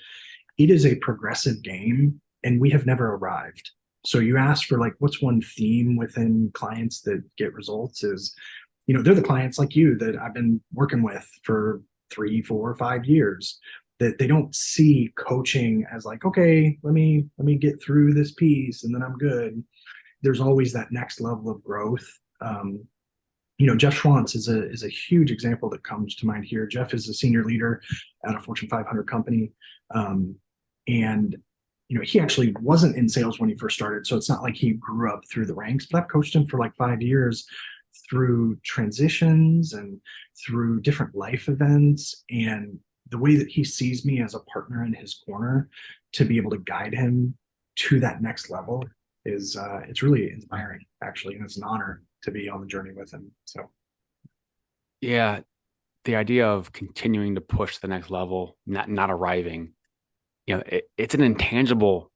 Speaker 2: It is a progressive game and we have never arrived. So you asked for like what's one theme within clients that get results is, they're the clients like you that I've been working with for 3, 4, 5 years that they don't see coaching as like, okay, let me get through this piece and then I'm good. There's always that next level of growth. Um, Jeff Schwantz is a huge example that comes to mind here. Jeff is a senior leader at a Fortune 500 company, and he actually wasn't in sales when he first started, so it's not like he grew up through the ranks. But I've coached him for like 5 years through transitions and through different life events, and the way that he sees me as a partner in his corner to be able to guide him to that next level is it's really inspiring actually, and it's an honor to be on the journey with him. So
Speaker 1: Yeah, the idea of continuing to push the next level, not arriving, it's an intangible.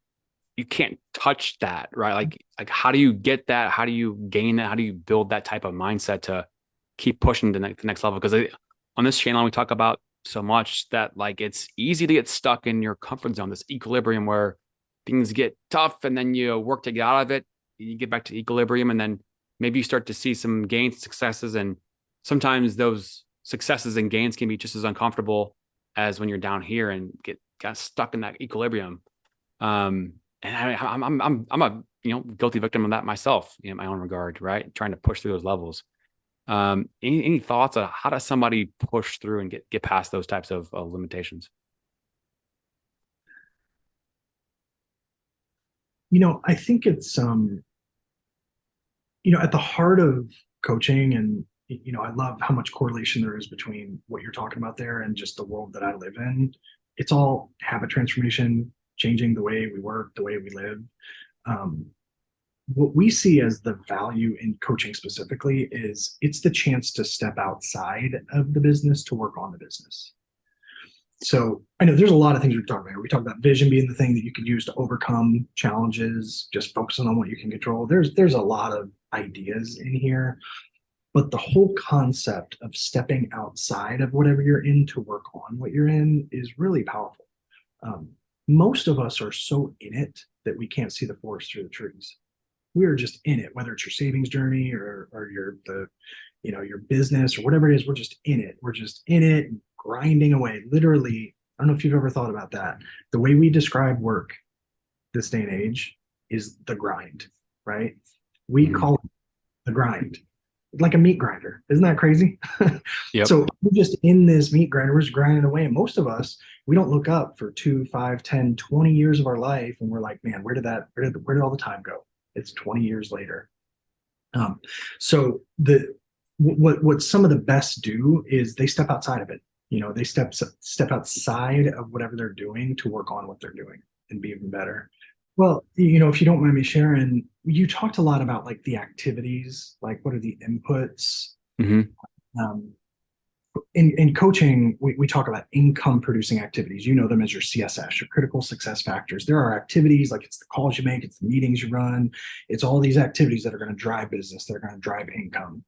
Speaker 1: You can't touch that, right? Like how do you get that? How do you gain that? How do you build that type of mindset to keep pushing the next level? Because on this channel, we talk about so much that like it's easy to get stuck in your comfort zone, this equilibrium where things get tough and then you work to get out of it. You get back to equilibrium and then maybe you start to see some gains, successes. And sometimes those successes and gains can be just as uncomfortable as when you're down here and get kind of stuck in that equilibrium. And I'm a guilty victim of that myself in my own regard, right? Trying to push through those levels. Any thoughts on how does somebody push through and get past those types of limitations?
Speaker 2: I think it's at the heart of coaching, and I love how much correlation there is between what you're talking about there and just the world that I live in. It's all habit transformation, changing the way we work, the way we live. um, what we see as the value in coaching specifically is it's the chance to step outside of the business to work on the business. So I know there's a lot of things we talk about. We talk about vision being the thing that you can use to overcome challenges, just focusing on what you can control. There's a lot of ideas in here, but the whole concept of stepping outside of whatever you're in to work on what you're in is really powerful. Um, Most of us are so in it that we can't see the forest through the trees. We are just in it, whether it's your savings journey or your business or whatever it is. We're just in it. We're just in it, grinding away. Literally, I don't know if you've ever thought about that. The way we describe work this day and age is the grind, right? We
Speaker 1: Mhm.
Speaker 2: call it the grind, like a meat grinder. Isn't that crazy?
Speaker 1: Yep.
Speaker 2: So we're just in this meat grinder, we're just grinding away. And most of us, we don't look up for 2, 5, 10, 20 years of our life. And we're like, man, where did all the time go? It's 20 years later. Um, so what some of the best do is they step outside of it. They step outside of whatever they're doing to work on what they're doing and be even better. Well, if you don't mind me sharing, you talked a lot about like the activities, like what are the inputs.
Speaker 1: Hmm.
Speaker 2: Um, in coaching, we talk about income producing activities. You know them as your CSS, your critical success factors. There are activities like it's the calls you make, it's the meetings you run, it's all these activities that are going to drive business, that are going to drive income.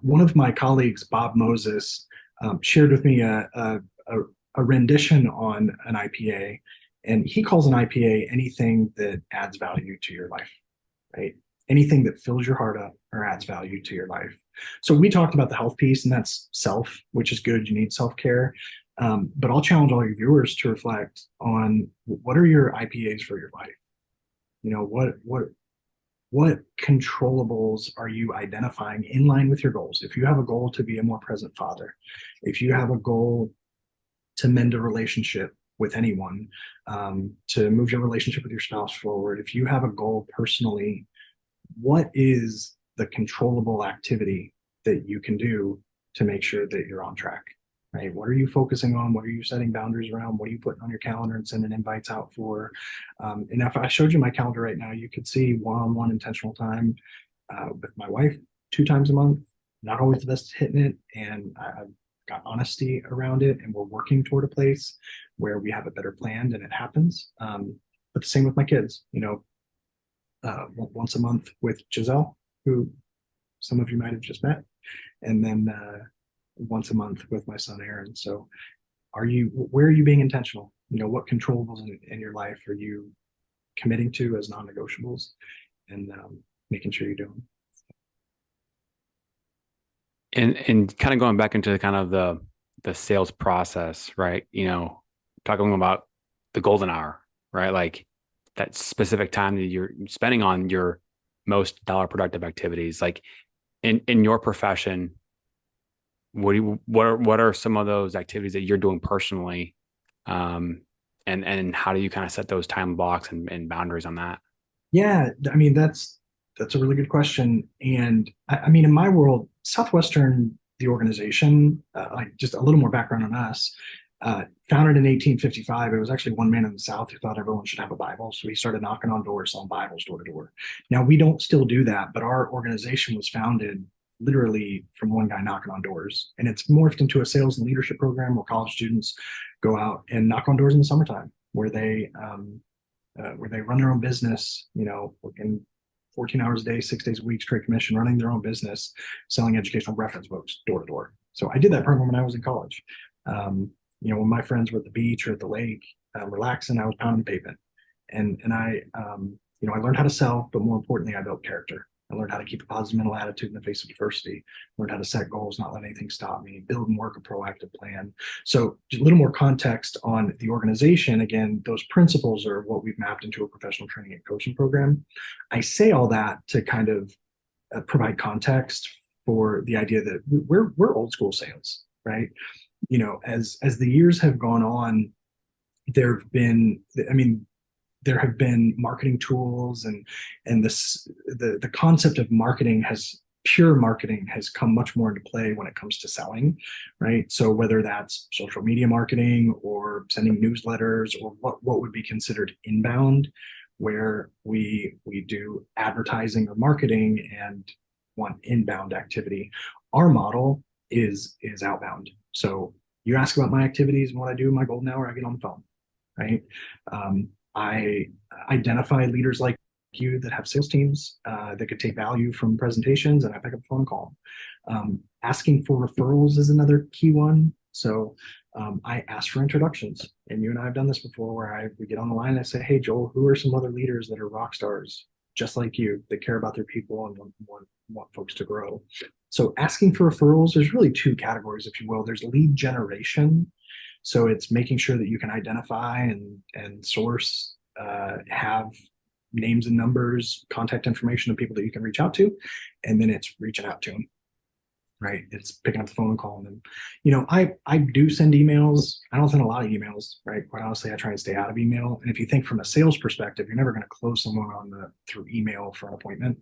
Speaker 2: One of my colleagues, Bob Moses, shared with me a rendition on an IPA, and he calls an IPA anything that adds value to your life, right? Anything that fills your heart up or adds value to your life. So we talked about the health piece, and that's self, which is good. You need self-care. But I'll challenge all your viewers to reflect on what are your IPAs for your life? What controllables are you identifying in line with your goals? If you have a goal to be a more present father, if you have a goal to mend a relationship with anyone, to move your relationship with your spouse forward, if you have a goal personally, what is the controllable activity that you can do to make sure that you're on track, right? What are you focusing on? What are you setting boundaries around? What are you putting on your calendar and sending invites out for? And if I showed you my calendar right now, you could see one-on-one intentional time with my wife 2 times a month. Not always the best at hitting it, and I've got honesty around it, and we're working toward a place where we have it better planned and it happens. But the same with my kids, once a month with Giselle, who some of you might have just met, and then once a month with my son Aaron. So where are you being intentional? What controllables in your life are you committing to as non-negotiables, and making sure you do them.
Speaker 1: And kind of going back into kind of the sales process, right? Talking about the golden hour, right? Like that specific time that you're spending on your most dollar productive activities. Like in your profession, what are some of those activities that you're doing personally? And how do you kind of set those time blocks and boundaries on that?
Speaker 2: Yeah, I mean that's a really good question. And I mean, in my world, Southwestern, the organization, like just a little more background on us, founded in 1855. It was actually one man in the South who thought everyone should have a Bible. So he started knocking on doors, selling Bibles door to door. Now, we don't still do that, but our organization was founded literally from one guy knocking on doors. And it's morphed into a sales and leadership program where college students go out and knock on doors in the summertime, where they run their own business, working 14 hours a day, 6 days a week, straight commission, running their own business, selling educational reference books door to door. So I did that program when I was in college. When my friends were at the beach or at the lake, relaxing, I was pounding the pavement. And I learned how to sell, but more importantly, I built character. I learned how to keep a positive mental attitude in the face of adversity, learned how to set goals, not let anything stop me, build and work a proactive plan. So just a little more context on the organization. Again, those principles are what we've mapped into a professional training and coaching program. I say all that to kind of provide context for the idea that we're old school sales, right? As the years have gone on, there have been marketing tools, and the concept of pure marketing has come much more into play when it comes to selling, right? So whether that's social media marketing or sending newsletters or what would be considered inbound, where we do advertising or marketing and want inbound activity. Our model is outbound. So you ask about my activities and what I do in my golden hour, I get on the phone, right? I identify leaders like you that have sales teams that could take value from presentations, and I pick up the phone and call them. Asking for referrals is another key one. So I ask for introductions, and you and I have done this before, where we get on the line and I say, "Hey, Joel, who are some other leaders that are rock stars just like you that care about their people and want folks to grow?" So asking for referrals, there's really two categories, if you will. There's lead generation. So it's making sure that you can identify and source, have names and numbers, contact information of people that you can reach out to, and then it's reaching out to them, right? It's picking up the phone and calling them. I do send emails. I don't send a lot of emails, right? Quite honestly, I try and stay out of email. And if you think from a sales perspective, you're never going to close someone through email for an appointment.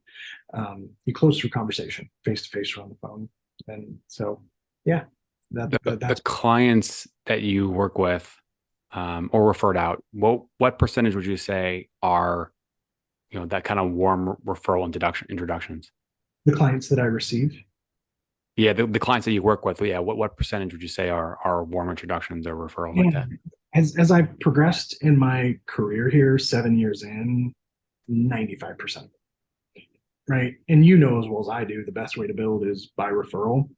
Speaker 2: You close through conversation, face to face or on the phone. And so, yeah.
Speaker 1: The clients that you work with or referred out, what percentage would you say are, that kind of warm referral introductions?
Speaker 2: The clients that I receive.
Speaker 1: Yeah, the clients that you work with, yeah, what percentage would you say are warm introductions or referrals like that?
Speaker 2: As I've progressed in my career here, 7 years in, 95%. Right. And as well as I do, the best way to build is by referral.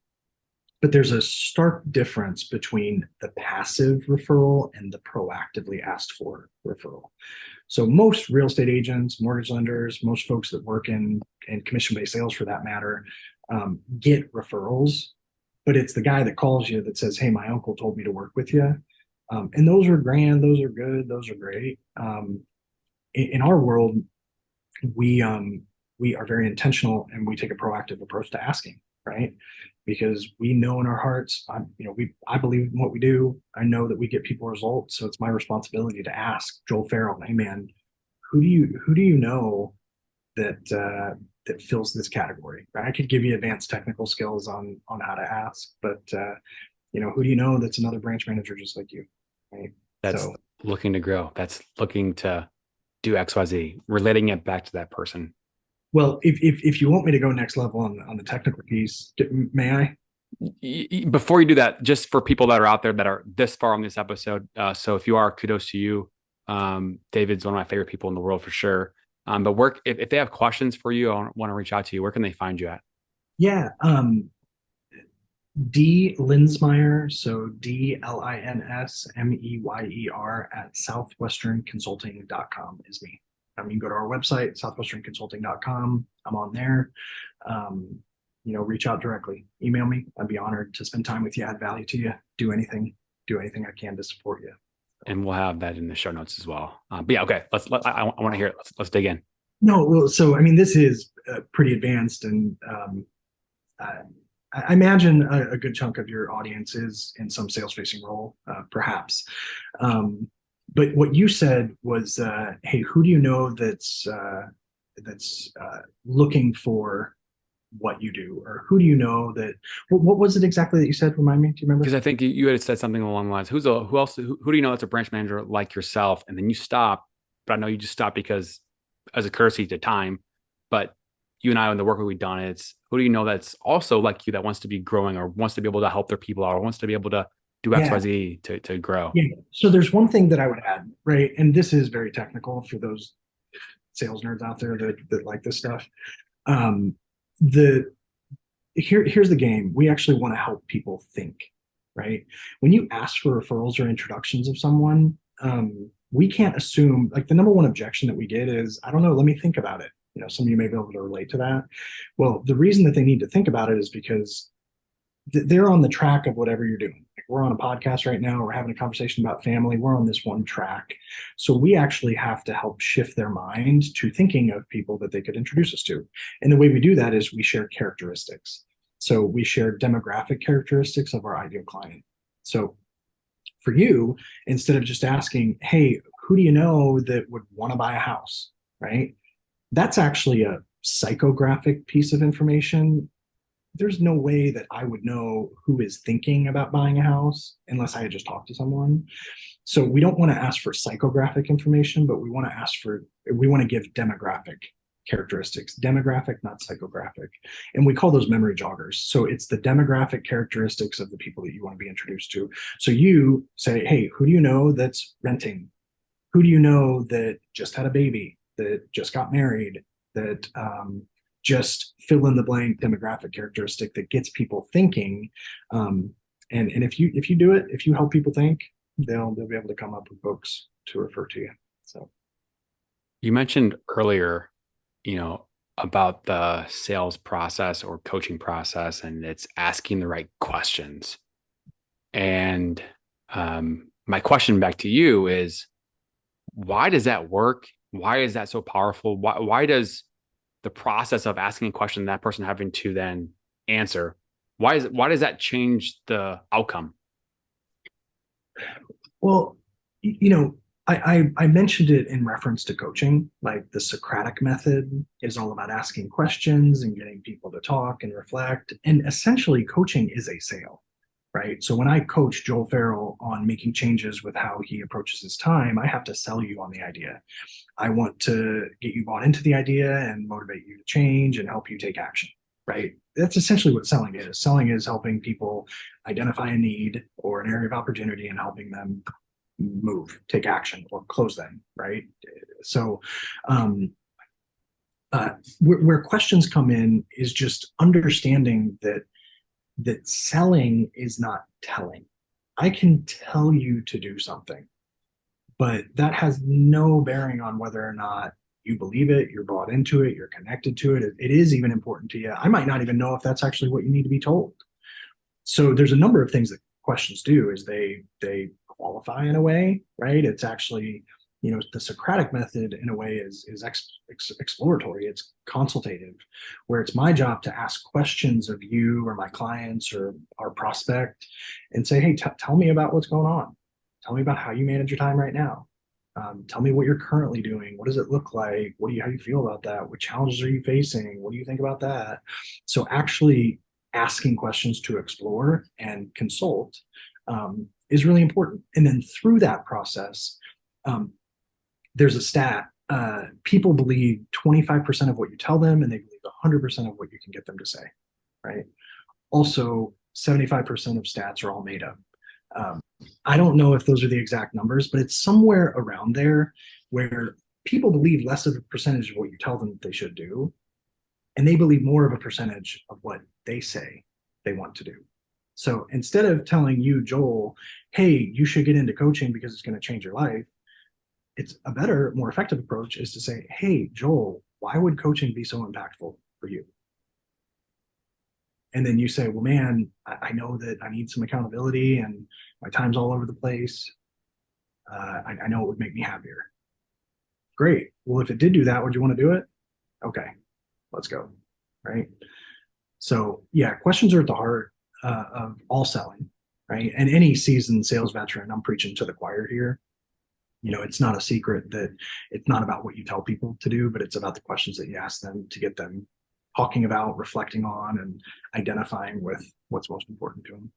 Speaker 2: But there's a stark difference between the passive referral and the proactively asked for referral. So most real estate agents, mortgage lenders, most folks that work in commission-based sales for that matter, get referrals, but it's the guy that calls you that says, "Hey, my uncle told me to work with you." And those are grand, those are good, those are great. In our world, we are very intentional, and we take a proactive approach to asking, right? Because we know in our hearts, I believe in what we do. I know that we get people results, so it's my responsibility to ask Joel Farrell, "Hey man, who do you know that fills this category?" Right? I could give you advanced technical skills on how to ask, but who do you know that's another branch manager just like you, right?
Speaker 1: That's looking to grow. That's looking to do XYZ, relating it back to that person.
Speaker 2: Well, if you want me to go next level on the technical piece, may I?
Speaker 1: Before you do that, just for people that are out there that are this far on this episode, so if you are, kudos to you. David's one of my favorite people in the world for sure. But if they have questions for you, I want to reach out to you. Where can they find you at?
Speaker 2: Yeah. D Linsmeyer, so DLINSMEYER at southwesternconsulting.com is me. You can go to our website, southwesternconsulting.com. I'm on there. Um, reach out directly, email me. I'd be honored to spend time with you, add value to you, do anything I can to support you.
Speaker 1: And we'll have that in the show notes as well. But yeah, okay. I want to hear it. Let's dig in.
Speaker 2: No, well, so I mean, this is pretty advanced, and I imagine a good chunk of your audience is in some sales-facing role, perhaps. But what you said was, "Hey, who do you know that's looking for what you do, or who do you know that?" What was it exactly that you said? Remind me. Do you remember?
Speaker 1: Because I think you had said something along the lines, who else, who do you know that's a branch manager like yourself? And then you stop, but I know you just stopped because as a courtesy to time, but you and I in the work that we've done, it's who do you know that's also like you that wants to be growing or wants to be able to help their people out or wants to be able to do X,
Speaker 2: Yeah,
Speaker 1: Y, Z to grow.
Speaker 2: yeah. So there's one thing that I would add, right? And this is very technical for those sales nerds out there that like this stuff. Um, the here's the game. We actually want to help people think, right? When you ask for referrals or introductions of someone, we can't assume, like, the number one objection that we get is, I don't know, let me think about it. Some of you may be able to relate to that. Well, the reason that they need to think about it is because they're on the track of whatever you're doing. Like, we're on a podcast right now, we're having a conversation about family, we're on this one track. So we actually have to help shift their mind to thinking of people that they could introduce us to. And the way we do that is we share characteristics. So we share demographic characteristics of our ideal client. So for you, instead of just asking, "Hey, who do you know that would want to buy a house?" Right? That's actually a psychographic piece of information. There's no way that I would know who is thinking about buying a house unless I had just talked to someone. So we don't want to ask for psychographic information, but we want to give demographic characteristics. Demographic, not psychographic. And we call those memory joggers. So it's the demographic characteristics of the people that you want to be introduced to. So you say, "Hey, who do you know that's renting? Who do you know that just had a baby, that just got married, that just fill in the blank demographic characteristic that gets people thinking?" And if you do it, if you help people think, they'll be able to come up with folks to refer to you. So
Speaker 1: You mentioned earlier, about the sales process or coaching process, and it's asking the right questions. And my question back to you is, why does that work? Why is that so powerful? Why does the process of asking a question, that person having to then answer, why does that change the outcome?
Speaker 2: Well, I mentioned it in reference to coaching. Like, the Socratic method is all about asking questions and getting people to talk and reflect. And essentially, coaching is a sale, right? So when I coach Joel Farrell on making changes with how he approaches his time, I have to sell you on the idea. I want to get you bought into the idea and motivate you to change and help you take action, right? That's essentially what selling is. Selling is helping people identify a need or an area of opportunity and helping them move, take action, or close them, right? So, where questions come in is just understanding that selling is not telling. I can tell you to do something, but that has no bearing on whether or not you believe it, you're bought into it, you're connected to it. It is even important to you. I might not even know if that's actually what you need to be told. So there's a number of things that questions do is they qualify in a way, right? It's actually, the Socratic method in a way is exploratory. It's consultative, where it's my job to ask questions of you or my clients or our prospect and say, "Hey, tell me about what's going on. Tell me about how you manage your time right now. Tell me what you're currently doing. What does it look like? How do you feel about that? What challenges are you facing? What do you think about that?" So actually asking questions to explore and consult is really important. And then through that process, there's a stat. People believe 25% of what you tell them, and they believe 100% of what you can get them to say, right? Also, 75% of stats are all made up. I don't know if those are the exact numbers, but it's somewhere around there where people believe less of a percentage of what you tell them that they should do, and they believe more of a percentage of what they say they want to do. So instead of telling you, Joel, hey, you should get into coaching because it's going to change your life, it's a better, more effective approach is to say, hey, Joel, why would coaching be so impactful for you? And then you say, well, man, I know that I need some accountability and my time's all over the place. I know it would make me happier. Great. Well, if it did do that, would you want to do it? Okay, let's go. Right. So yeah, questions are at the heart of all selling, right? And any seasoned sales veteran, I'm preaching to the choir here. It's not a secret that it's not about what you tell people to do, but it's about the questions that you ask them to get them talking about, reflecting on, and identifying with what's most important to them.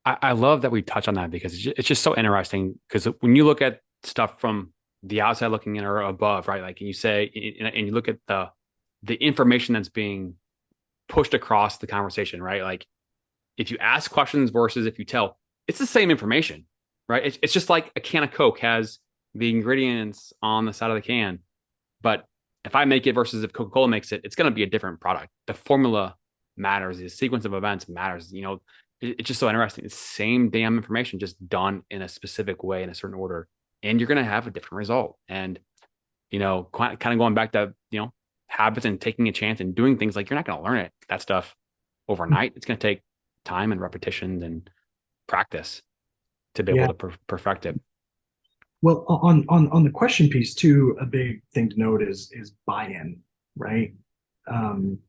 Speaker 1: I love that we touch on that because it's just so interesting. Because when you look at stuff from the outside looking in or above, right? Like, and you say, and you look at the information that's being pushed across the conversation, right? Like, if you ask questions versus if you tell, it's the same information, right? It's just like a can of Coke has the ingredients on the side of the can, but if I make it versus if Coca-Cola makes it, it's going to be a different product. The formula matters. The sequence of events matters. It's just so interesting. It's the same damn information, just done in a specific way in a certain order, and you're going to have a different result. And kind of going back to habits and taking a chance and doing things, like, you're not going to learn that stuff overnight. It's going to take time and repetition and practice to be
Speaker 2: Yeah.
Speaker 1: able to perfect it.
Speaker 2: Well, on the question piece too, a big thing to note is buy-in, right? Um,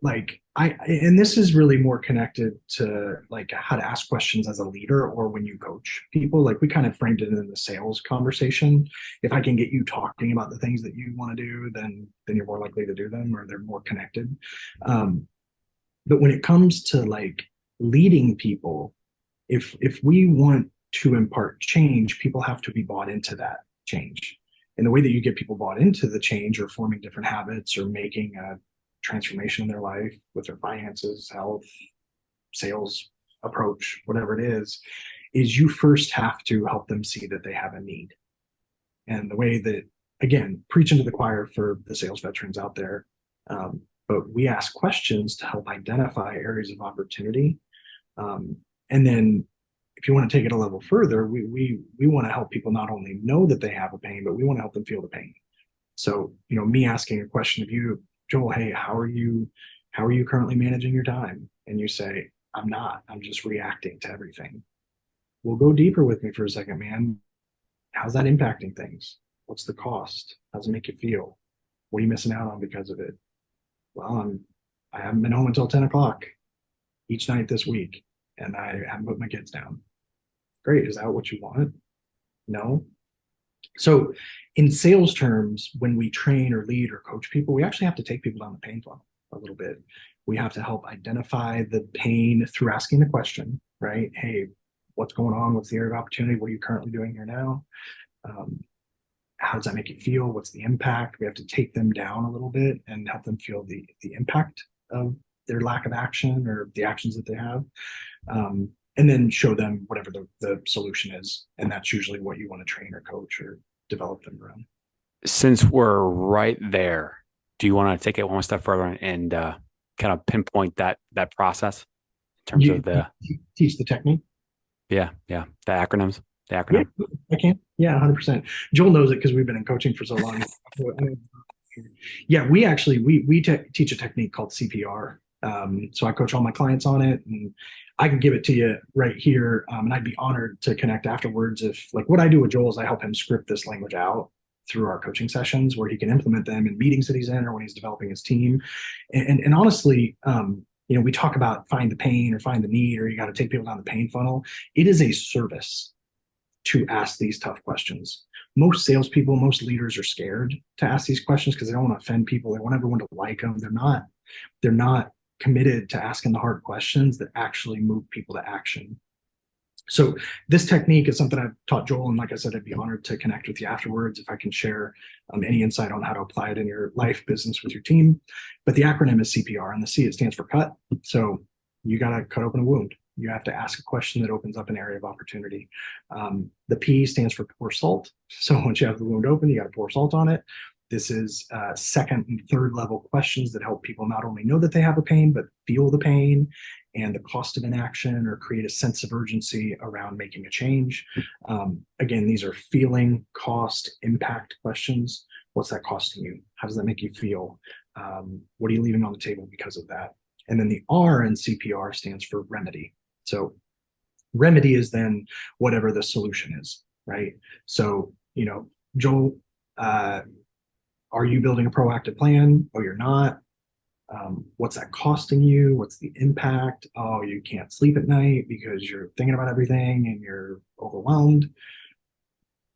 Speaker 2: and this is really more connected to like how to ask questions as a leader or when you coach people. Like, we kind of framed it in the sales conversation. If I can get you talking about the things that you want to do, then you're more likely to do them, or they're more connected. But when it comes to like leading people, if we want to impart change, people have to be bought into that change. And the way that you get people bought into the change, or forming different habits, or making a transformation in their life with their finances, health, sales approach, whatever it is you first have to help them see that they have a need. And the way that, again, preaching to the choir for the sales veterans out there, but we ask questions to help identify areas of opportunity. And then if you want to take it a level further, we want to help people not only know that they have a pain, but we want to help them feel the pain. So, me asking a question of you, Joel, hey, how are you currently managing your time? And you say, I'm just reacting to everything. Well, go deeper with me for a second, man. How's that impacting things? What's the cost? How does it make you feel? What are you missing out on because of it? Well, I haven't been home until 10 o'clock each night this week, and I haven't put my kids down. Great. Is that what you want? No. So in sales terms, when we train or lead or coach people, we actually have to take people down the pain funnel a little bit. We have to help identify the pain through asking the question, right? Hey, what's going on? What's the area of opportunity? What are you currently doing here now? How does that make you feel? What's the impact? We have to take them down a little bit and help them feel the impact of their lack of action or the actions that they have. And then show them whatever the solution is. And that's usually what you want to train or coach or develop them around.
Speaker 1: Since we're right there, do you want to take it one step further and kind of pinpoint that process in terms of the
Speaker 2: teach the technique?
Speaker 1: Yeah, the acronyms, the acronym.
Speaker 2: Yeah, I can. Yeah, 100%. Joel knows it because we've been in coaching for so long. Yeah, we actually teach a technique called CPR. So I coach all my clients on it, and I can give it to you right here. And I'd be honored to connect afterwards. If, like, what I do with Joel is I help him script this language out through our coaching sessions where he can implement them in meetings that he's in or when he's developing his team. And honestly, we talk about find the pain or find the need, or you got to take people down the pain funnel. It is a service to ask these tough questions. Most salespeople, most leaders are scared to ask these questions because they don't want to offend people. They want everyone to like them. They're not committed to asking the hard questions that actually move people to action. So this technique is something I've taught Joel, and like I said, I'd be honored to connect with you afterwards if I can share any insight on how to apply it in your life, business, with your team. But the acronym is CPR, and the C, it stands for cut. So you got to cut open a wound. You have to ask a question that opens up an area of opportunity. The P stands for pour salt. So once you have the wound open, you got to pour salt on it. This is second and third level questions that help people not only know that they have a pain, but feel the pain and the cost of inaction, or create a sense of urgency around making a change. Again, these are feeling, cost, impact questions. What's that costing you? How does that make you feel? What are you leaving on the table because of that? And then the R in CPR stands for remedy. So remedy is then whatever the solution is, right? So, Joel, are you building a proactive plan? Oh, you're not. What's that costing you? What's the impact? Oh, you can't sleep at night because you're thinking about everything and you're overwhelmed.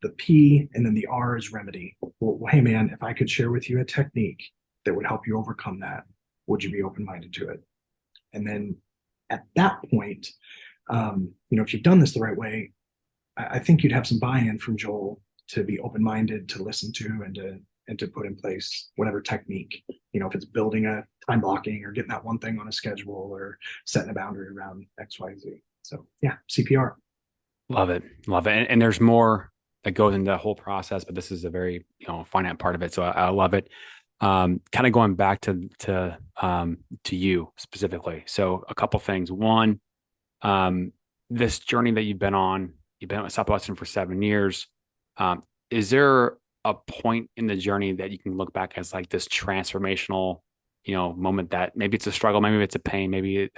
Speaker 2: The P and then the R is remedy. Well, hey man, if I could share with you a technique that would help you overcome that, would you be open-minded to it? And then at that point, if you've done this the right way, I think you'd have some buy-in from Joel to be open-minded, to listen to, and to put in place whatever technique. If it's building a time blocking or getting that one thing on a schedule or setting a boundary around XYZ. So yeah, CPR.
Speaker 1: Love it. Love it. And there's more that goes into the whole process, but this is a very, finite part of it. So I love it. Kind of going back to you specifically. So a couple things. One, this journey that you've been at Southwestern for 7 years. Is there a point in the journey that you can look back as like this transformational, moment that maybe it's a struggle, maybe it's a pain, maybe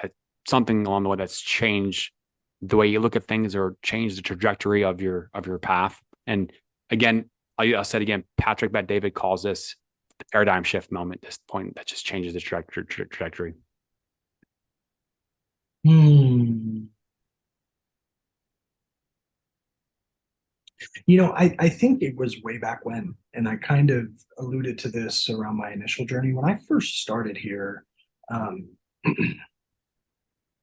Speaker 1: something along the way that's changed the way you look at things or changed the trajectory of your path? And again, I'll say it again, Patrick Bet-David calls this the paradigm shift moment, this point that just changes the trajectory.
Speaker 2: Hmm. I think it was way back when, and I kind of alluded to this around my initial journey. When I first started here, um,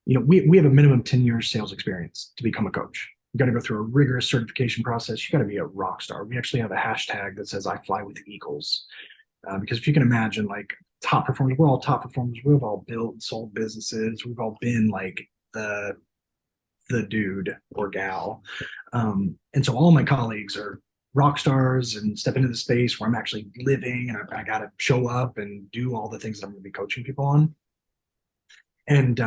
Speaker 2: we have a minimum 10 years sales experience to become a coach. You got to go through a rigorous certification process. You got to be a rock star. We actually have a hashtag that says I fly with eagles. Because if you can imagine, like, top performers, we're all top performers. We've all built and sold businesses. We've all been like the dude or gal. And so all my colleagues are rock stars and step into the space where I'm actually living, and I got to show up and do all the things that I'm going to be coaching people on. And,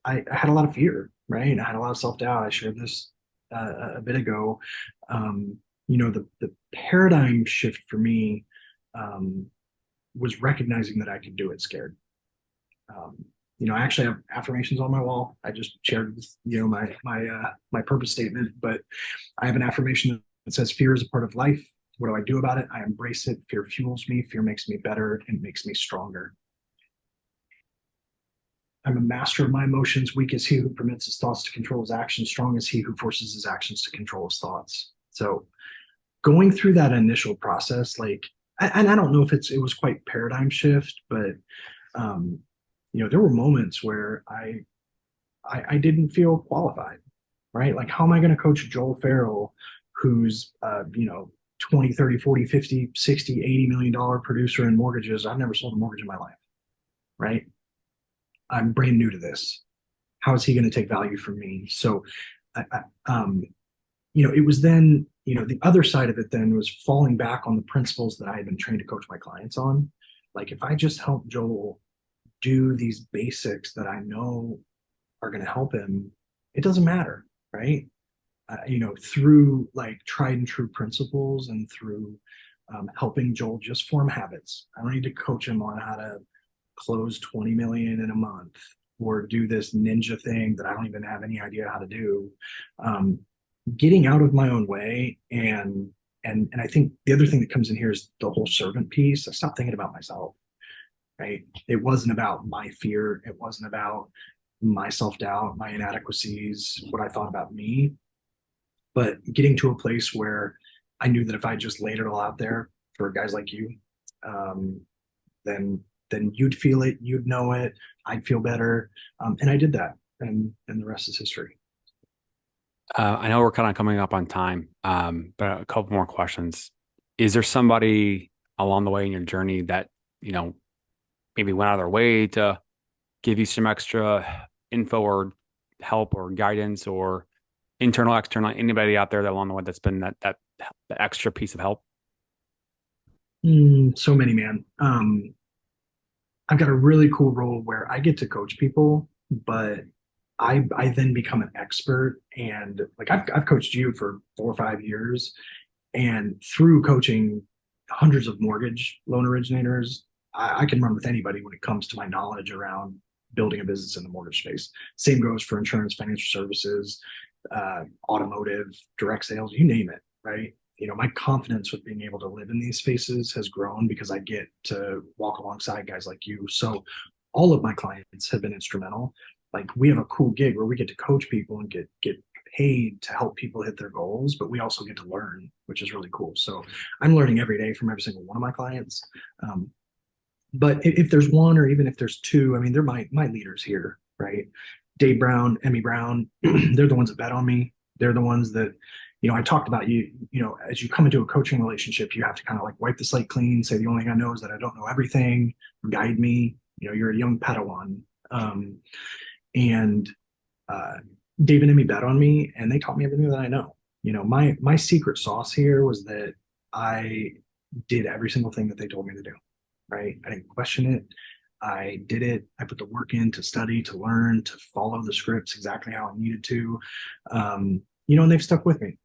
Speaker 2: I had a lot of fear, right? I had a lot of self doubt. I shared this a bit ago. The paradigm shift for me was recognizing that I could do it scared. Um, I actually have affirmations on my wall. I just shared, my purpose statement, but I have an affirmation that says, "Fear is a part of life. What do I do about it? I embrace it. Fear fuels me. Fear makes me better and makes me stronger. I'm a master of my emotions. Weak is he who permits his thoughts to control his actions. Strong is he who forces his actions to control his thoughts." So going through that initial process, like, and I don't know if it was quite paradigm shift, but um, there were moments where I didn't feel qualified, right? Like, how am I going to coach Joel Farrell, who's 20, 30, 40, 50, 60, $80 million producer in mortgages? I've never sold a mortgage in my life, right? I'm brand new to this. How is he going to take value from me? So, it was then, the other side of it then was falling back on the principles that I had been trained to coach my clients on. Like, if I just help Joel do these basics that I know are going to help him, it doesn't matter, right? Through like tried and true principles and through helping Joel just form habits. I don't need to coach him on how to close 20 million in a month or do this ninja thing that I don't even have any idea how to do. Getting out of my own way, and I think the other thing that comes in here is the whole servant piece. I stopped thinking about myself, right? It wasn't about my fear. It wasn't about my self-doubt, my inadequacies, what I thought about me, but getting to a place where I knew that if I just laid it all out there for guys like you, um, then you'd feel it, you'd know it, I'd feel better, and I did that, and the rest is history.
Speaker 1: I know we're kind of coming up on time, but a couple more questions. Is there somebody along the way in your journey that, maybe went out of their way to give you some extra info or help or guidance, or internal, external, anybody out there that along the way that's been that extra piece of help?
Speaker 2: So many, man. I've got a really cool role where I get to coach people, but I then become an expert. And like I've coached you for 4 or 5 years, and through coaching hundreds of mortgage loan originators, I can run with anybody when it comes to my knowledge around building a business in the mortgage space. Same goes for insurance, financial services, automotive, direct sales, you name it, right? My confidence with being able to live in these spaces has grown because I get to walk alongside guys like you. So all of my clients have been instrumental. Like we have a cool gig where we get to coach people and get paid to help people hit their goals, but we also get to learn, which is really cool. So I'm learning every day from every single one of my clients. But if there's one, or even if there's two, I mean, they're my leaders here, right? Dave Brown, Emmy Brown, they're the ones that bet on me. They're the ones that, I talked about as you come into a coaching relationship, you have to kind of like wipe the slate clean, say the only thing I know is that I don't know everything, guide me. You're a young Padawan. And Dave and Emmy bet on me, and they taught me everything that I know. My secret sauce here was that I did every single thing that they told me to do, right? I didn't question it. I did it. I put the work in to study, to learn, to follow the scripts exactly how I needed to. And they've stuck with me.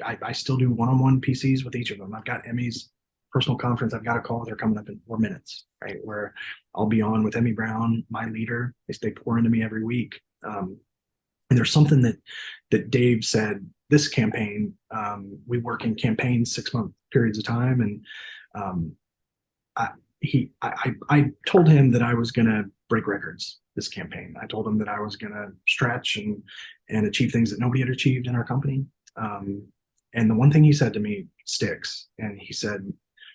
Speaker 2: I still do one-on-one PCs with each of them. I've got Emmy's personal conference. I've got a call with her coming up in 4 minutes, right? Where I'll be on with Emmy Brown, my leader. They pour into me every week. And there's something that Dave said this campaign. We work in campaigns, 6-month periods of time, and I told him that I was going to break records this campaign. I told him that I was going to stretch and achieve things that nobody had achieved in our company. And the one thing he said to me sticks. And he said,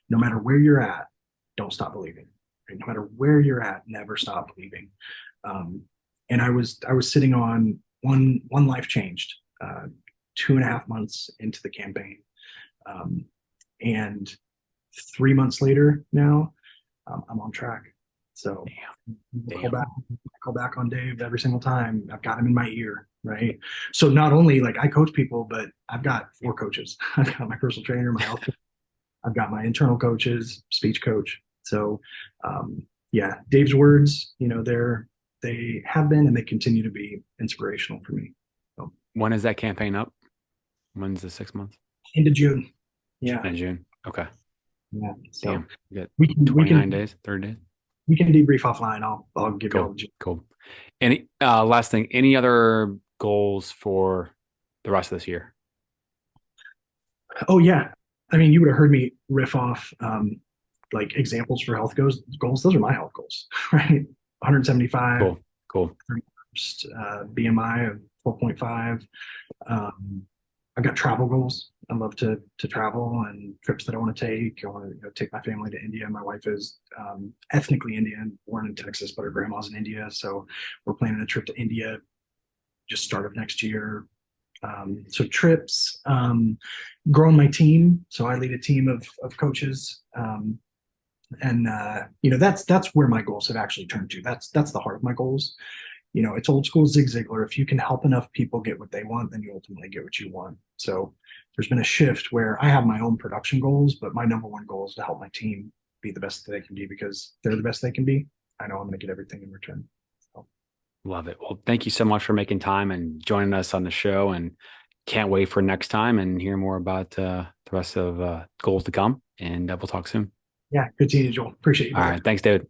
Speaker 2: no matter where you're at, don't stop believing. Right? No matter where you're at, never stop believing. And I was sitting on one life changed 2.5 months into the campaign. And 3 months later now, I'm on track. So call back on Dave every single time. I've got him in my ear, right? So not only like I coach people, but I've got 4 coaches. I've got my personal trainer, my health coach. I've got my internal coaches, speech coach. So yeah, Dave's words, they have been and they continue to be inspirational for me. So,
Speaker 1: When is that campaign up? When's the 6 months?
Speaker 2: into June. Yeah.
Speaker 1: In June. Okay.
Speaker 2: Yeah. So
Speaker 1: Damn. You got
Speaker 2: we can
Speaker 1: 29 days, 30 days.
Speaker 2: we can debrief offline. I'll give you all
Speaker 1: Cool.
Speaker 2: the.
Speaker 1: Cool. Any last thing, any other goals for the rest of this year?
Speaker 2: Oh yeah. I mean, you would have heard me riff off like examples for health goals. Those are my health goals, right? 175,
Speaker 1: Cool.
Speaker 2: BMI of 12.5. I've got travel goals. I love to travel, and trips that I want to take. I want to take my family to India. My wife is ethnically Indian, born in Texas, but her grandma's in India. So we're planning a trip to India just start of next year. So trips, growing my team. So I lead a team of coaches. And that's where my goals have actually turned to. That's the heart of my goals. It's old school Zig Ziglar. If you can help enough people get what they want, then you ultimately get what you want. So there's been a shift where I have my own production goals, but my number one goal is to help my team be the best that they can be, because they're the best they can be. I know I'm going to get everything in return. So.
Speaker 1: Love it. Well, thank you so much for making time and joining us on the show, and can't wait for next time and hear more about the rest of goals to come. And we'll talk soon.
Speaker 2: Yeah, good seeing you, Joel. Appreciate you.
Speaker 1: All right. Thanks, David.